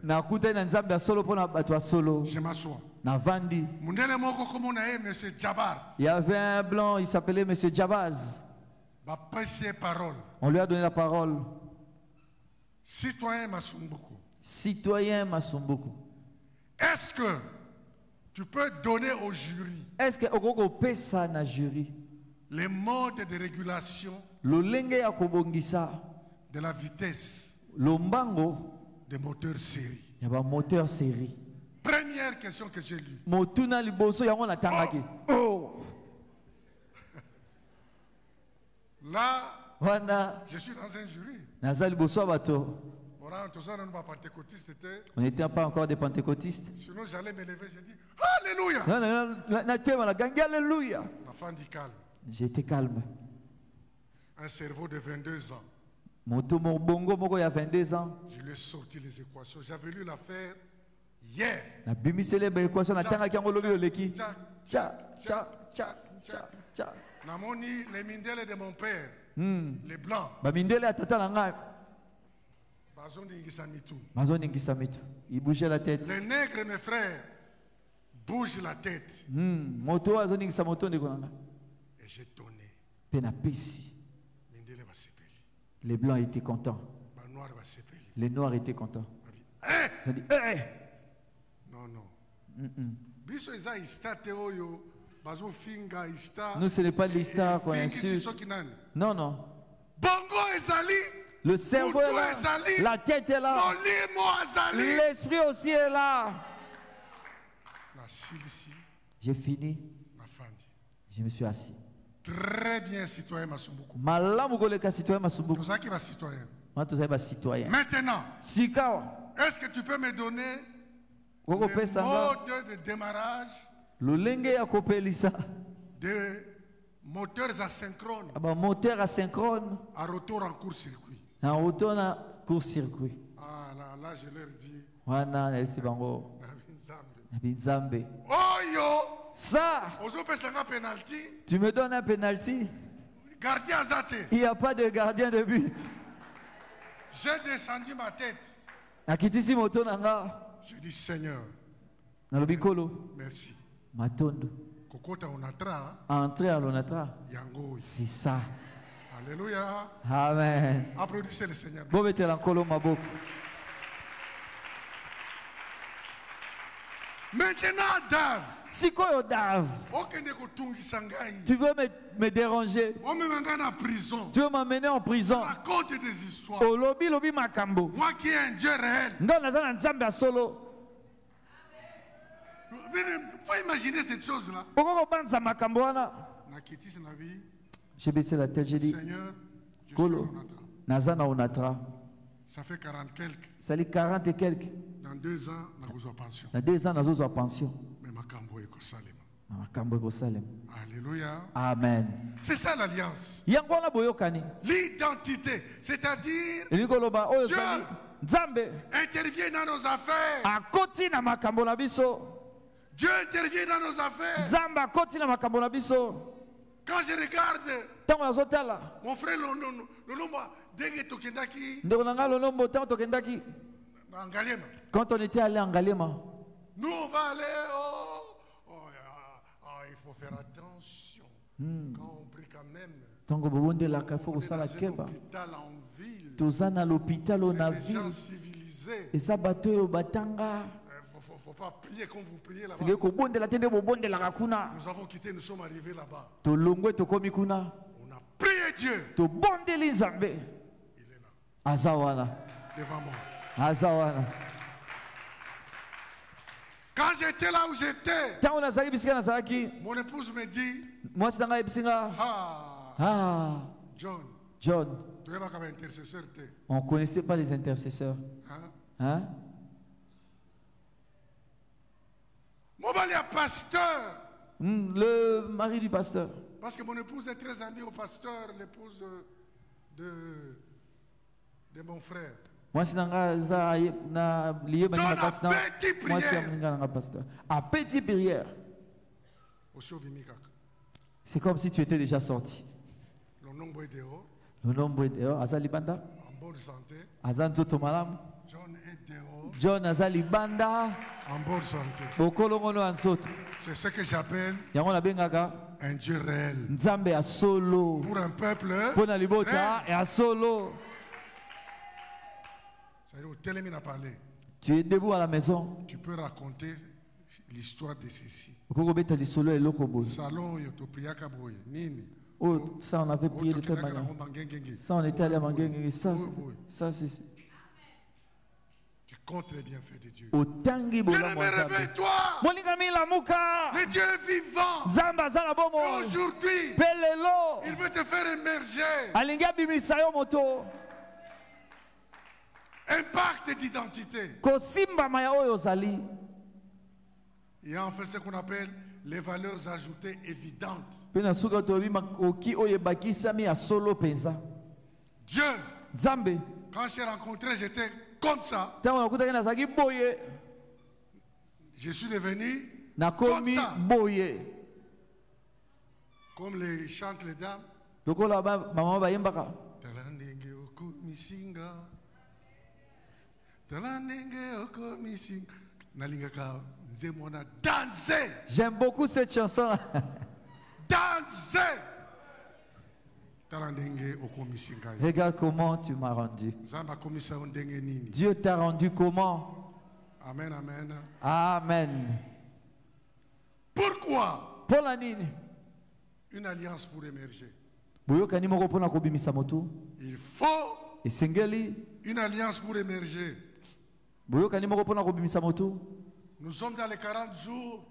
Je m'assois. Il y avait un blanc, il s'appelait M. Jabaz. On lui a donné la parole. Citoyen Masumbuku. Est-ce que tu peux donner au jury les modes de régulation de la vitesse des moteurs série. Il y a un moteur série. Première question que j'ai lue. Motuna liboso yango na tangaki. Oh. Là, Wana je suis dans un jury. naza liboso bato. On n'était pas encore des pentecôtistes. Sinon, j'allais me lever, j'ai dit Alléluia. Alléluia. La femme dit calme. J'étais calme. Un cerveau de 22 ans. Bongo il y a 22 ans. Je lui ai sorti les équations. J'avais lu l'affaire hier. La bimisele ba équation na tanga kango lobi oleki. Tcha. Namoni les mindele de mon père. Les blancs. Ba mindele atata na ngai. Il bougeait la tête. Les nègres, mes frères, bougent la tête. Et j'ai donné. Les blancs étaient contents. Les noirs étaient contents. Non, non. Nous, ce n'est pas l'histoire qu'on insulte. Non, non. Bongo ezali. Le cerveau est là, la tête est là, l'esprit aussi est là. J'ai fini, je me suis assis. Très bien, citoyen Masumbuku. Maintenant, est-ce que tu peux me donner le mode de démarrage de moteurs asynchrones à retour en court-circuit? En retour en court-circuit. Ah là, je leur dis. Oh yo! Ça! Tu me donnes un penalty? Gardien Zate. Il n'y a pas de gardien de but. J'ai descendu ma tête. Je dis Seigneur. Merci. Entrer à l'onatra. C'est ça. Alléluia. Amen. Applaudissez le Seigneur. Maintenant, Dave. Tu veux me déranger? Tu veux m'amener en prison? Raconte des histoires. Moi qui ai un Dieu réel. Vous pouvez imaginer cette chose-là. J'ai baissé la tête, j'ai dit, Seigneur, je Kolo, Nazana Onatra. Ça fait 40 quelques. Ça fait 40 et quelques. Dans 2 ans, nous avons pension. Dans 2 ans, nous avons pension. Mais ma cambo est Salem. Alléluia. Amen. C'est ça l'alliance. L'identité, c'est-à-dire Dieu intervient dans nos affaires. Dieu intervient dans nos affaires. Quand je regarde mon frère Lolomba, quand on était allé en Galema, nous on va aller, il faut faire attention. Quand on prie quand même, on est dans un hôpital en ville, c'est des gens civilisés. Il ne faut pas prier comme vous priez là-bas. Nous avons quitté, nous sommes arrivés là-bas. On a prié Dieu. Il est là. Devant moi. Quand j'étais là où j'étais, mon épouse me dit, John, on ne connaissait pas les intercesseurs. Hein? Pasteur. Le mari du pasteur. Parce que mon épouse est très amie au pasteur, l'épouse de mon frère. Moi, c'est à petit prière. C'est comme si tu étais déjà sorti. Le nombre est dehors. Le nombre est dehors. En bonne santé. John est dehors. John Azalibanda. En bonne santé. C'est ce que j'appelle un Dieu réel. Pour un peuple réel. Tu es debout à la maison. Tu peux raconter l'histoire de ceci. Salon, oh, ça on avait prié de telle manière. Ça on était allé à Mangengue. Ça c'est. Tu comptes les bienfaits de Dieu. Bien-aimé, réveille-toi. Le Dieu est vivant. Et aujourd'hui, il veut te faire émerger. Un pacte d'identité. Il y a en fait ce qu'on appelle les valeurs ajoutées évidentes. Dieu, quand j'ai rencontré, j'étais comme ça. Je suis devenu comme ça. Comme les chantent les dames. J'aime beaucoup cette chanson. Danser. Regarde comment tu m'as rendu. Dieu t'a rendu comment? Amen, amen. Amen. Pourquoi? Pour la nini. Une alliance pour émerger. Il faut une alliance pour émerger. Nous sommes dans les 40 jours.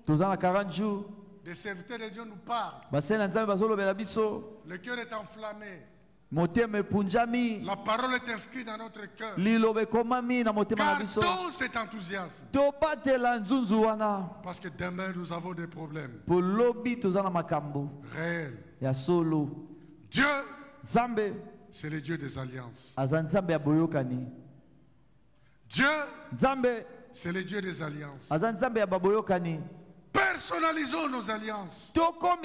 Des serviteurs de Dieu nous parlent. Le cœur est enflammé. La parole est inscrite dans notre cœur. Gardons cet enthousiasme. Parce que demain nous avons des problèmes réels. Dieu, c'est le Dieu des alliances. Dieu, c'est le Dieu des alliances. Personnalisons nos alliances. Rentrons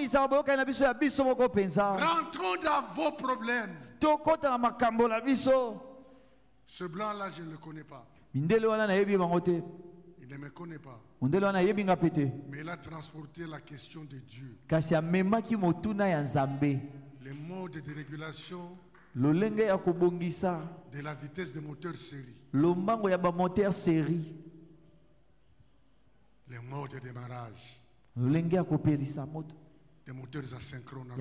dans vos problèmes. Ce blanc-là, je ne le connais pas. Il ne me connaît pas. Mais il a transporté la question de Dieu. Les modes de régulation de la vitesse des moteurs série. Les modes de démarrage. Des moteurs asynchrones.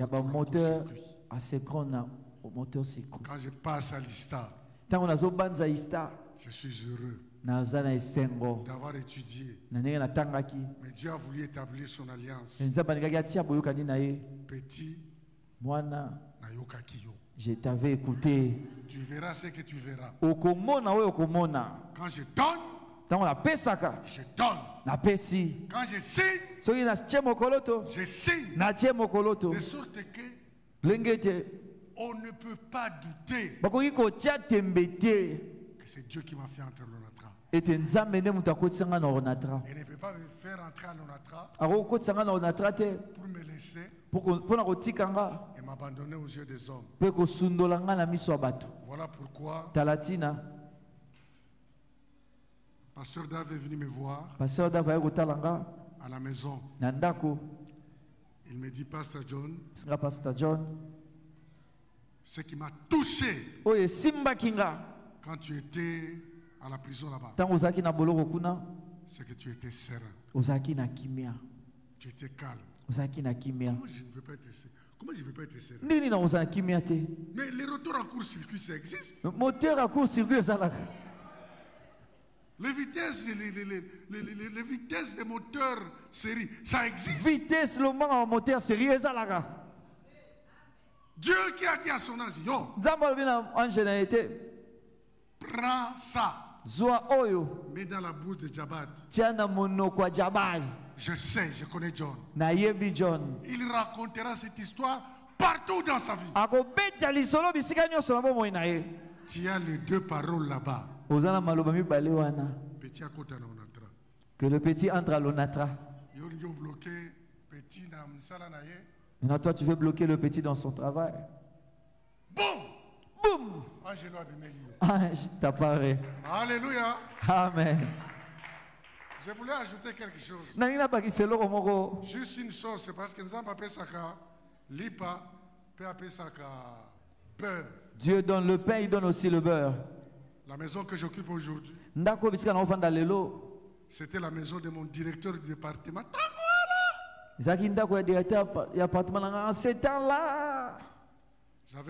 Quand je passe à l'ISTA, je suis heureux d'avoir étudié. Mais Dieu a voulu établir son alliance. Petit, je t'avais écouté. Tu verras ce que tu verras. Quand je donne, je donne. Quand je signe, je signe. De sorte que on ne peut pas douter que c'est Dieu qui m'a fait entrer à l'Onatra. Et ne peut pas me faire entrer à l'Onatra pour me laisser et m'abandonner aux yeux des hommes. Voilà pourquoi Pasteur Dave est venu me voir à la maison. Il me dit, Pasteur John, ce qui m'a touché quand tu étais à la prison là-bas, c'est que tu étais serein. Tu étais calme. Comment je ne veux pas être serein? Comment je ne veux pas être serein? Mais les retours en court-circuit, ça existe. Les vitesses des moteurs série, ça existe. Dieu qui a dit à son ange, yo, prends ça, mets dans la bouche de Jabad. Je sais, je connais John. Il racontera cette histoire partout dans sa vie. Tu as les deux paroles là-bas. Petit à côté de l'Onatra. Que le petit entre à l'Onatra. Maintenant, toi, tu veux bloquer le petit dans son travail. Boum! Boum! Ange t'apparaît. Alléluia! Amen. Je voulais ajouter quelque chose. Juste une chose, c'est parce que nous avons appelé ça lipa, peut appeler ça beurre. Dieu donne le pain, il donne aussi le beurre. La maison que j'occupe aujourd'hui, c'était la maison de mon directeur du département. J'avais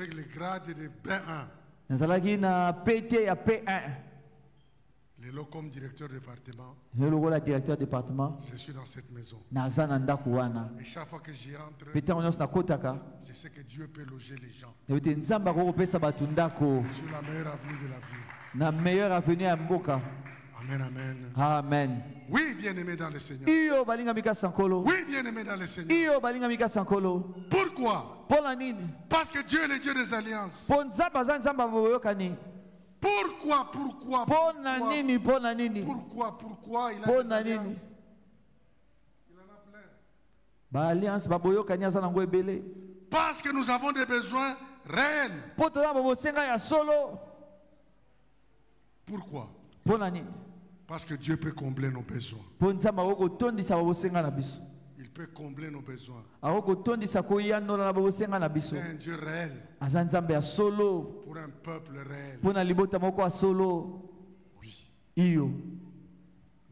le grade de B1. Lélo comme directeur de département, directeur de département, je suis dans cette maison. Et chaque fois que j'y entre, je sais que Dieu peut loger les gens sur la meilleure avenue de la ville. Na meilleure avenue à Mboka. Amen, amen. Amen. Oui, bien-aimé dans le Seigneur. Iyo balinga mika sankolo. Oui, bien-aimé dans le Seigneur. Iyo balinga mika sankolo. Pourquoi? Parce que Dieu est le Dieu des alliances. Pourquoi? Il a des alliances. Il en a plein. Ba alliance baboyokani aza nango ebele. Parce que nous avons des besoins réels. Pourquoi? Parce que Dieu peut combler nos besoins. Il peut combler nos besoins. C'est un Dieu réel. Pour un peuple réel. Oui. Nous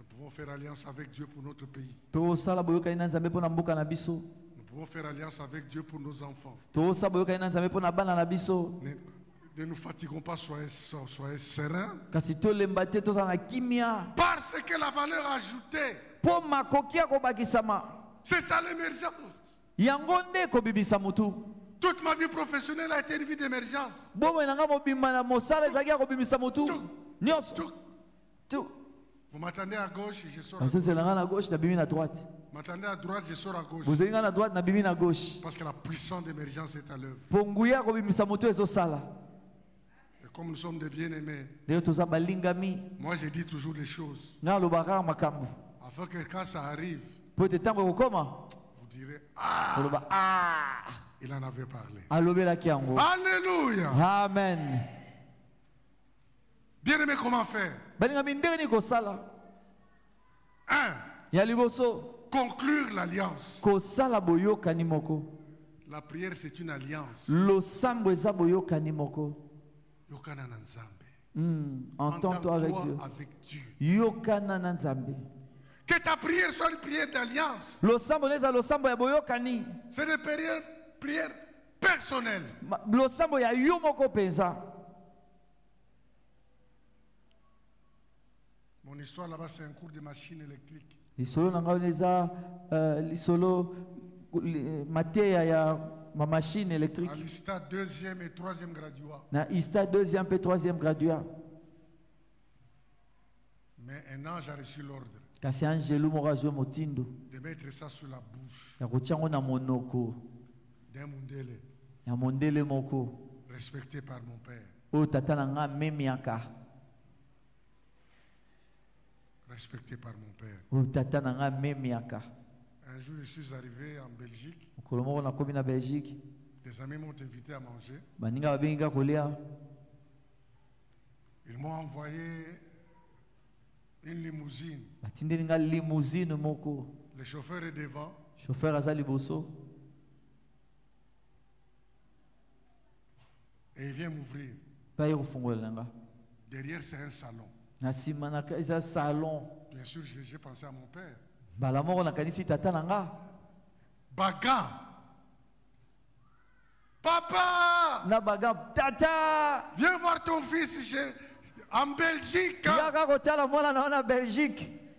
pouvons faire alliance avec Dieu pour notre pays. Nous pouvons faire alliance avec Dieu pour nos enfants. Ne nous fatiguons pas, soyez sereins. Parce que la valeur ajoutée, c'est ça l'émergence. Toute ma vie professionnelle a été une vie d'émergence. Vous m'attendez à gauche, je sors à droite. Vous m'attendez à droite, je sors à gauche. Parce que la puissance d'émergence est à l'œuvre. Comme nous sommes des bien-aimés, moi je dis toujours les choses. Afin que quand ça arrive, vous direz, ah, il en avait parlé. Alléluia. Amen. Bien-aimé, comment faire? Conclure l'alliance. La prière, c'est une alliance. Entends-toi avec Dieu. Que ta prière soit une prière d'alliance. C'est une prière personnelle. Mon histoire là-bas, c'est un cours de machine électrique. Ma machine électrique. À l'ISTA 2e et 3e graduat. Na ISTA 2e et 3e graduat. Mais un ange a reçu l'ordre de mettre ça sur la bouche d'un mundele respecté par mon père. Respecté par mon père. Un jour, je suis arrivé en Belgique. Des amis m'ont invité à manger. Ils m'ont envoyé une limousine. Le chauffeur est devant. Et il vient m'ouvrir. Derrière, c'est un salon. Bien sûr, j'ai pensé à mon père. Baga. Papa. Viens voir ton fils en Belgique.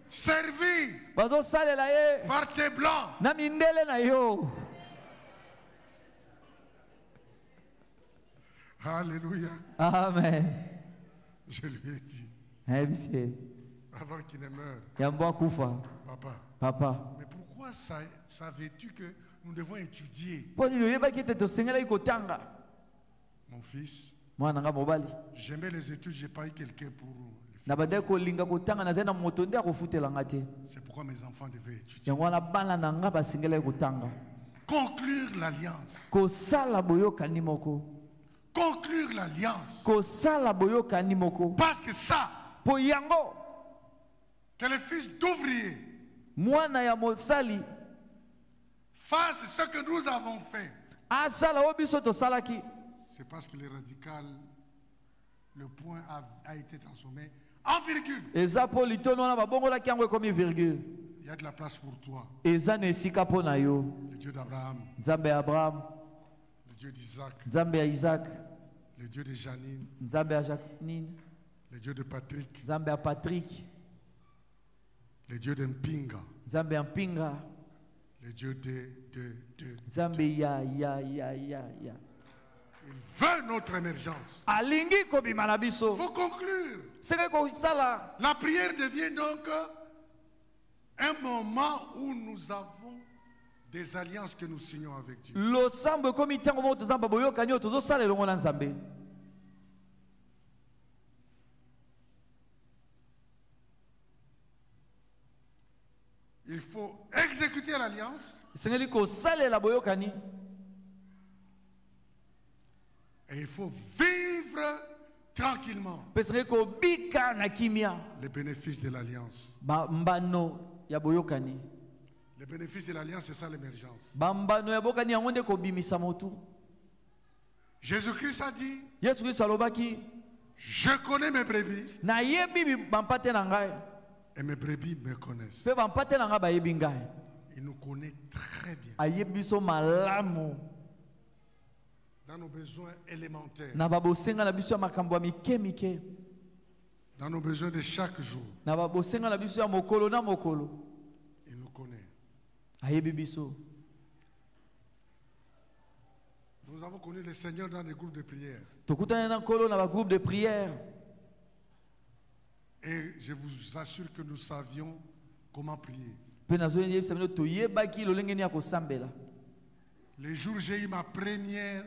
Servi par tes blancs. Alléluia. Amen. Je lui ai dit. Avant qu'il ne meure. Papa. Mais pourquoi savais-tu que nous devons étudier? Mon fils, j'aimais les études, je n'ai pas eu quelqu'un pour les financer. C'est pourquoi mes enfants devaient étudier. Conclure l'alliance. Conclure l'alliance. Parce que ça, que le fils d'ouvrier fasse ce que nous avons fait. C'est parce que le radical, le point a été transformé en virgule. Il y a de la place pour toi. Le Dieu d'Abraham. Le Dieu d'Isaac. Le Dieu de Janine. Le Dieu de Patrick. Nzambe ya Patrick. Le Dieu de Mpinga. Nzambe ya Mpinga. Le Dieu de. Nzambe ya. Il veut notre émergence. Alingi kobima na biso. Il faut conclure. Seke ko sala. La prière devient donc un moment où nous avons des alliances que nous signons avec Dieu. Lo sambo komi tango mo tozamba boyoka nyo tozo sala elongo na Nzambe. Il faut exécuter l'alliance. Sengeli ko salela boyokani. Et il faut vivre tranquillement Pesengeli ko bika na kimia. les bénéfices de l'alliance. Mbano ya boyokani. Les bénéfices de l'alliance, c'est ça l'émergence. Bambano ya bokani yango nde ko bimisa motu. Jésus-Christ a dit, Yesu Kristo alobaki, je connais mes brebis na yebi bampate na ngai. et mes brebis me connaissent. Pe bampate na ngai bayebi ngai. Il nous connaît très bien. Ayebi biso malamu. Dans nos besoins élémentaires, Na babosenga na biso ya makambo ya mike mike. dans nos besoins de chaque jour, Na babosenga na biso ya mokolo na mokolo. il nous connaît. Ayebi biso. Nous avons connu le Seigneur dans des groupes de prière. Tokutana na nkolo na ba groupe de prière. Et je vous assure que nous savions comment prier. Pe nazo yebisa bino toyebaki lolenge ni ya kosambela. Les jours où j'ai eu ma première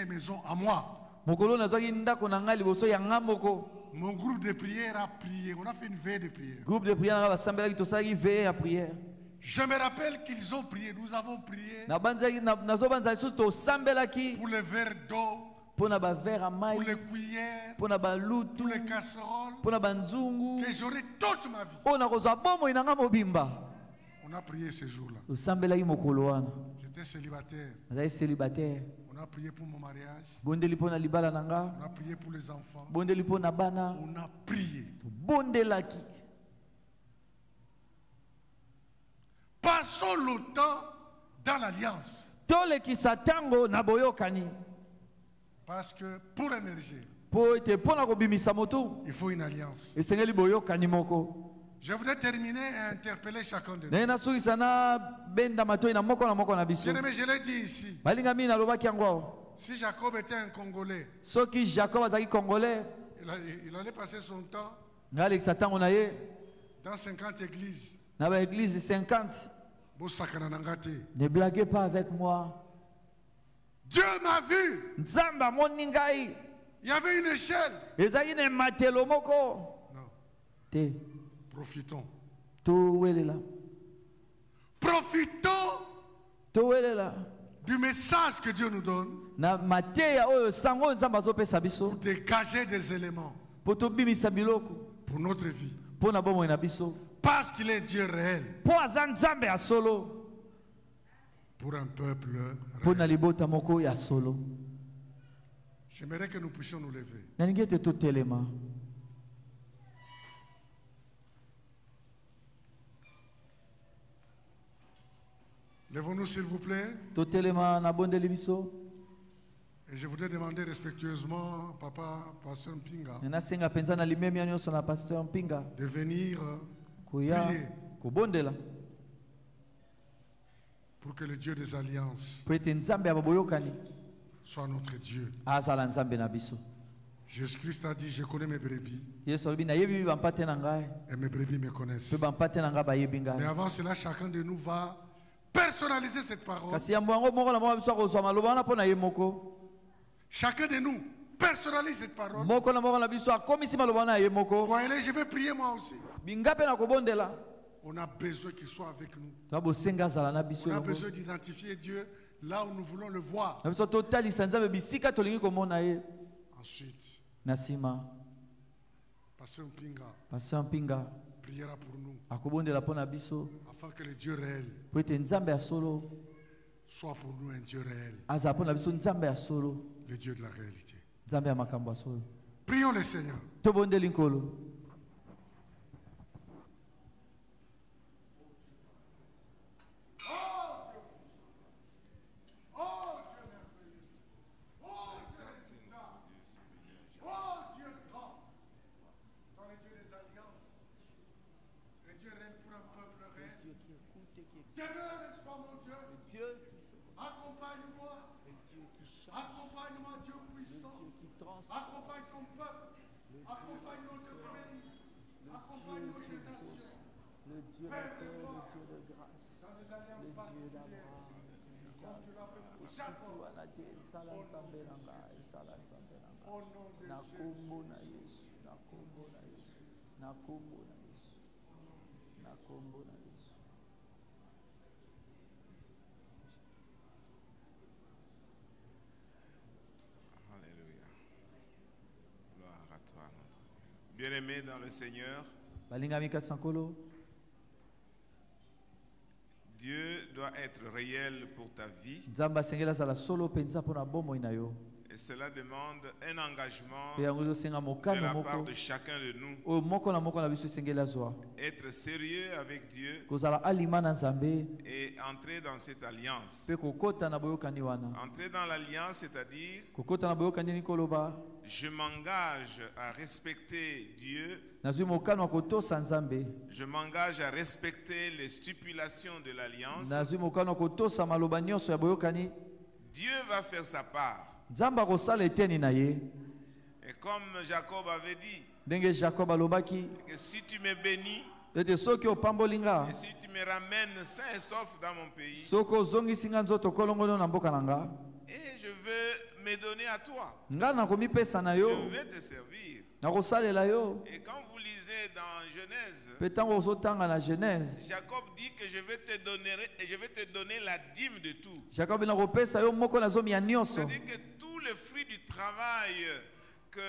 maison à moi, Mokolo nazwaki ndako na ngai liboso ya ngai moko. mon groupe de prière a prié. On a fait une veille de prière. Groupe de prière na basambelaki tosalaki veille ya prière. Je me rappelle qu'ils ont prié. Nous avons prié Na banzaki nazo banzaki so tosambelaki pour les verres d'eau, pour na ba verre à mai, pour les cuillères, pour na ba pour lutu, les casseroles, pour na banzungu. que j'aurai toute ma vie. On a kozwa bomo inanga mobimba. On a prié ces jours-là. Tosambelaki mokolo wana. J'étais célibataire. Nazali célibataire. On a prié pour mon mariage. Bondeli pona libala nanga. On a prié pour les enfants. Bondeli pona bana. On a prié. Bondelaki. Passons le temps dans l'alliance. Tolekisa tango na boyokani. Parce que pour émerger, Po ete pona kobimisa motu. il faut une alliance. Esengeli boyokani moko. Je voudrais terminer et interpeller chacun de nous. Na sukisa na benda matoi na moko na biso. Bien aimé, je l'ai dit ici. Balinga mina lobaki yango. Si Jacob était un Congolais, Soki Jacob azaki congolais. il allait passer son temps Ngalekisa tango na ye dans 50 églises. na ba église 50. Bosakana nangate. Ne blaguez pas avec moi. Dieu m'a vu. Nzamba moni ngai. Il y avait une échelle. Ezaki na matelo moko. Non, Te profitons. to welela. Profitons To welela. du message que Dieu nous donne Na mateya oyo sango nzamba azopesa biso. pour dégager des éléments Po tobimisa biloko. pour notre vie. Po na bomoi na biso. Parce qu'il est Dieu réel Po aza nzambe ya solo. pour un peuple Po réel. na libota moko ya solo. J'aimerais que nous puissions nous lever. Nalingi ete totelema. Lèvons-nous s'il vous plaît. Totelema na bondeli biso. Et je voudrais demander respectueusement, Papa, Pasteur Mpinga, Nasenga penza na limemi ya nyonso na pasteur Mpinga. de venir Kuya prier kobondela. pour que le Dieu des alliances Po ete nzambe ya baboyokani soit notre Dieu. azala nzambe na biso. Jésus-Christ a dit, je connais mes brebis Yesu alobi nayebi bampate na ngai. et mes brebis me Pe connaissent. bampate na ngai bayebi Mais ngai. avant cela, chacun de nous va personnaliser cette parole. Kasi yambo yango moko na moko biso akozwa maloba wana mpo na ye moko. Chacun de nous personnalise cette parole. Moko na biso akomisi maloba wana na ye moko. Voyez, je vais prier moi aussi. Binga pe na kobondela. On a besoin qu'il soit avec nous. To bosenga azala na biso. On a elongo. besoin d'identifier Dieu là où nous voulons le voir. Na biso totalisa nzambe bisika tolingi komona ye. Ensuite, Na nsima Pasteur Mpinga pasteur Mpinga priera pour nous akobondela mpo na biso afin que le Dieu réel po ete nzambe ya solo soit pour nous un Dieu réel, azala mpo na biso nzambe ya solo, le Dieu de la réalité. nzambe ya makambo ya solo. Prions le Seigneur. Tobondeli nkolo. Accompagne ton peuple. Accompagne notre famille. Accompagne nos générations. Le Dieu de paix, le Dieu de grâce, le Dieu d'Abraham, usiku wanate sala sambelanga, sala sambelanga. Na kombo na Yesu, na kombo na Yesu, na kombo na Yesu, na kombo na Yesu. Alléluia. Gloire à toi, notre Dieu. Bien-aimé dans le Seigneur, Balingami katsankolo. Dieu doit être réel pour ta vie. Nzamba sengela sala solo penza pona bomo inayo. Et cela demande un engagement Pe yango senga de mokano la part moko. de chacun de nous. O moko na biso sengela zwa. Être sérieux avec Dieu Kozala alima na Nzambe et entrer dans cette alliance. pe kokota na boyokani wana. Entrer dans l'alliance, c'est-à-dire, Kokota na boyokani nikoloba. je m'engage à respecter Dieu. Nazwi mokano kotosa Nzambe. Je m'engage à respecter les stipulations de l'alliance. Nazwi mokano kotosa maloba nyonso ya boyokani. Dieu va faire sa part. Nzamba kosala eteni na ye. Et comme Jacob avait dit, Ndenge Jacob alobaki que si tu me bénis ete soki opambolinga et si tu me ramènes sain et sauf dans mon pays, soko ozongisi nga nzoto kolongono na mboka na nga et je veux me donner à toi, nga nakomipesa na yo je vais te servir. nakosalela yo. Et quand vous lisez dans Genèse, Mpe ntango ozotanga na Genèse Jacob dit que je vais te donner la dîme de tout. Jacob nakopesa yo moko na zomi ya nyonso. C'est-à-dire que tous les fruits du travail que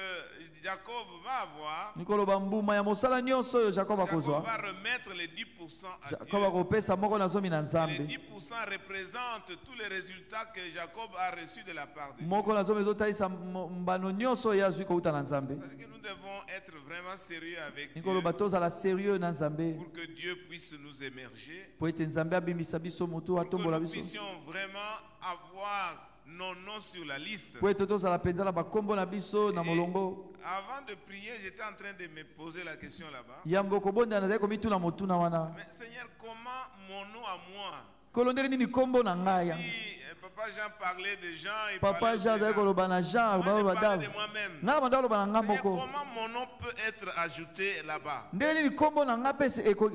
Jacob va avoir, nikoloba mbuma ya mosala nyonso oyo Jacob Jacob akozwa va remettre les 10% à Jacob Dieu. akopesa moko na zomi na Et les Nzambe 10% représentent tous les résultats que Jacob a reçus de la part de Dieu. moko na zomi ezotalisa mbano nyonso oyo azwi kouta na Nzambe. C'est-à-dire que nous devons être vraiment sérieux avec Dieu nikoloba tozala sérieux na Nzambe pour que Dieu puisse nous émerger, po ete Nzambe abimisa biso motu pour que atombola nous biso puissions vraiment avoir nos noms sur la liste. po ete tozala mpenza na bakombo na biso na Et molongo. avant de prier, j'étais en train de me poser la question là-bas. Yambo kobonda nazali komituna motuna wana. Mais Seigneur, comment mon nom à moi? Kolo ndenge nini kombo na ngai ya? Si Papa Jean parlait de Jean, il Papa parlait Jean azali de koloba na Jean Moi, je baloba parle Dave. de moi-même. Nga banda koloba na nga Seigneur, moko. comment mon nom peut être ajouté là-bas? Ndenge nini kombo na nga mpe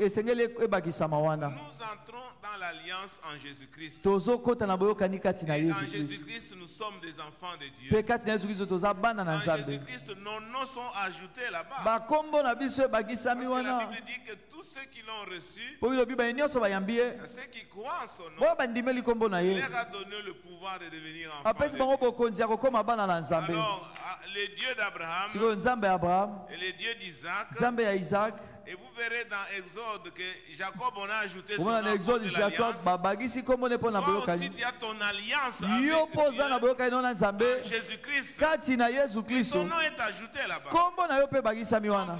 esengeli ebakisama wana. Nous entrons dans l'alliance en Jésus-Christ. Tozokota na boyokani kati na Et Yesu en Kristo. Jésus-Christ, nous sommes des enfants de Dieu. Mpe kati na Yesu Kristo toza bana na En Nzambe. Jésus-Christ, nos noms sont ajoutés là-bas. Bakombo na biso Parce ebakisami que la wana. Bible dit que tous ceux qui l'ont reçu, Po bilobi ba nyonso bayambi ye. ceux qui croient en son nom, Bo bandimeli kombo na il ye. leur a donné le pouvoir de devenir enfants Apesi de bango Dieu. bokonzi ya kokoma bana na Nzambe. Alors, le Dieu d'Abraham Sikoyo Nzambe ya Abraham, et le Dieu d'Isaac, Nzambe ya Isaac. et vous verrez dans Exode que Jacob, on a ajouté son Komona nom na à Exode cause de Jacob l'alliance. babagisi kombo ne po na Toi aussi, boyokani. tu as ton alliance Yo avec poza na Dieu, boyokani no na Nzambe. Jésus-Christ. Kati na Yesu Kristo. Son nom est ajouté là-bas. Kombo na yo pe bakisami Donc, wana.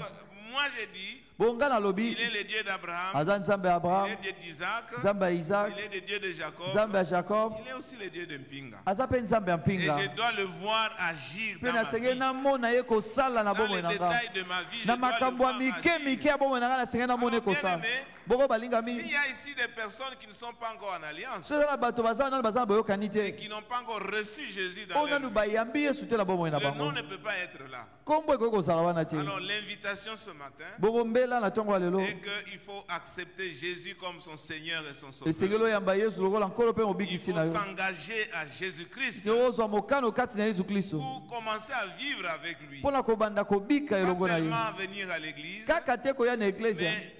moi, j'ai dit, Bonga na lobi. il est le Dieu d'Abraham, Aza Nzambe ya il Abraham, est le Dieu d'Isaac, Nzambe ya Isaac, il est le Dieu de Jacob, Nzambe ya Jacob. il est aussi le Dieu de Mpinga. Aza pe Nzambe ya Et mpinga. je dois le voir agir Pe dans na ma senge vie. na mona ye kosala na Dans bomoi les na nga. détails de ma vie, je Na dois le makambo ya voir mike mike agir. ya bomoi na nga na senge na mona Alors, bien kosala. aimé, Boko S'il balingami. y a ici des personnes qui ne sont pas encore en alliance, So na bato baza na baza na boyokani et te. qui n'ont pas encore reçu Jésus dans Ona leur nu vie, bayambi Yesu te na bomoi na le nom bango. ne peut pas être là. Kombo ekoki kozala wana te. Alors l'invitation ce matin Boko mbela na tongo ya lelo. est qu'il faut accepter Jésus comme son Seigneur et son Sauveur. Esengeli oyamba Yesu lokola nkolo pe Il mobikisi faut na yo. s'engager à Jésus-Christ Ozwa mokano kati na Yesu Kristo. pour commencer à vivre avec lui. Mpona kobanda kobika Pas elongo na ye. seulement venir à l'église, Kaka te koya na eklesia. mais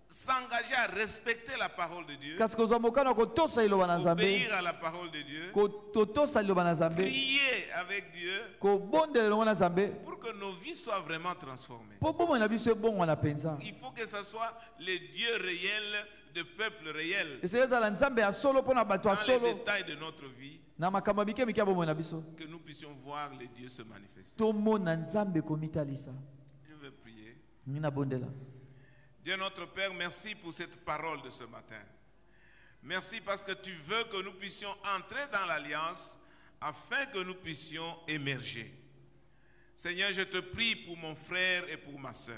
s'engager à respecter la parole de Dieu, Kasi kozwa mokano ya kotosa liloba na Nzambe. obéir à la parole de Dieu, Kotosa liloba na Nzambe. prier avec Dieu Kobondela elongo na Nzambe. pour que nos vies soient vraiment transformées. Po bomoi na biso ebongwa na penza. Il faut que ce soit le Dieu réel, de peuple réel, Esengeli ezala Nzambe ya solo mpona bato ya dans les solo. détails de notre vie, Na makambo ya mike mike ya bomoi na biso. que nous puissions voir les dieux se manifester. Tomona Nzambe komitalisa. Je veux prier. Nina bondela. Dieu notre Père, merci pour cette parole de ce matin. Merci parce que tu veux que nous puissions entrer dans l'alliance afin que nous puissions émerger. Seigneur, je te prie pour mon frère et pour ma soeur.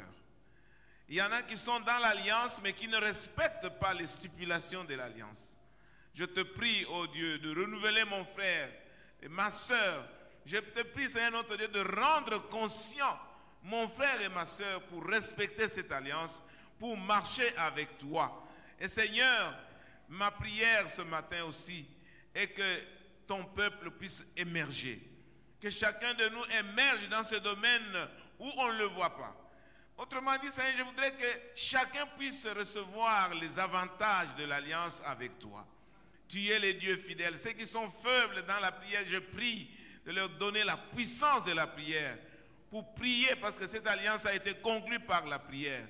Il y en a qui sont dans l'alliance mais qui ne respectent pas les stipulations de l'alliance. Je te prie, oh Dieu, de renouveler mon frère et ma soeur je te prie, Seigneur notre Dieu, de rendre conscient mon frère et ma soeur pour respecter cette alliance, pour marcher avec toi. Et Seigneur, ma prière ce matin aussi est que ton peuple puisse émerger. Que chacun de nous émerge dans ce domaine où on ne le voit pas. Autrement dit, Seigneur, je voudrais que chacun puisse recevoir les avantages de l'alliance avec toi. Tu es le Dieu fidèle. Ceux qui sont faibles dans la prière, je prie de leur donner la puissance de la prière pour prier, parce que cette alliance a été conclue par la prière.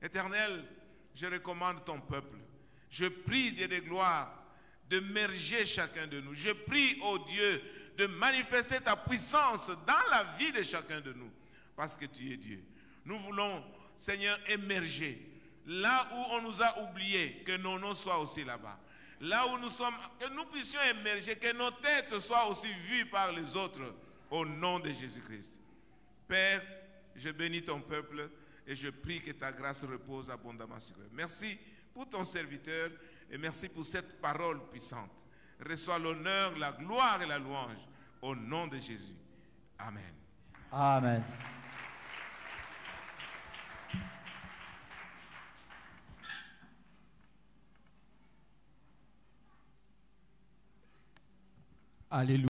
Éternel, je recommande ton peuple. Je prie, Dieu de gloire, de merger chacun de nous. Je prie, oh Dieu, de manifester ta puissance dans la vie de chacun de nous, parce que tu es Dieu. Nous voulons, Seigneur, émerger. Là où on nous a oubliés, que nos noms soient aussi là-bas. Là où nous sommes, que nous puissions émerger, que nos têtes soient aussi vues par les autres, au nom de Jésus-Christ. Père, je bénis ton peuple et je prie que ta grâce repose abondamment sur eux. Merci pour ton serviteur et merci pour cette parole puissante. Reçois l'honneur, la gloire et la louange au nom de Jésus. Amen. Amen. Alléluia.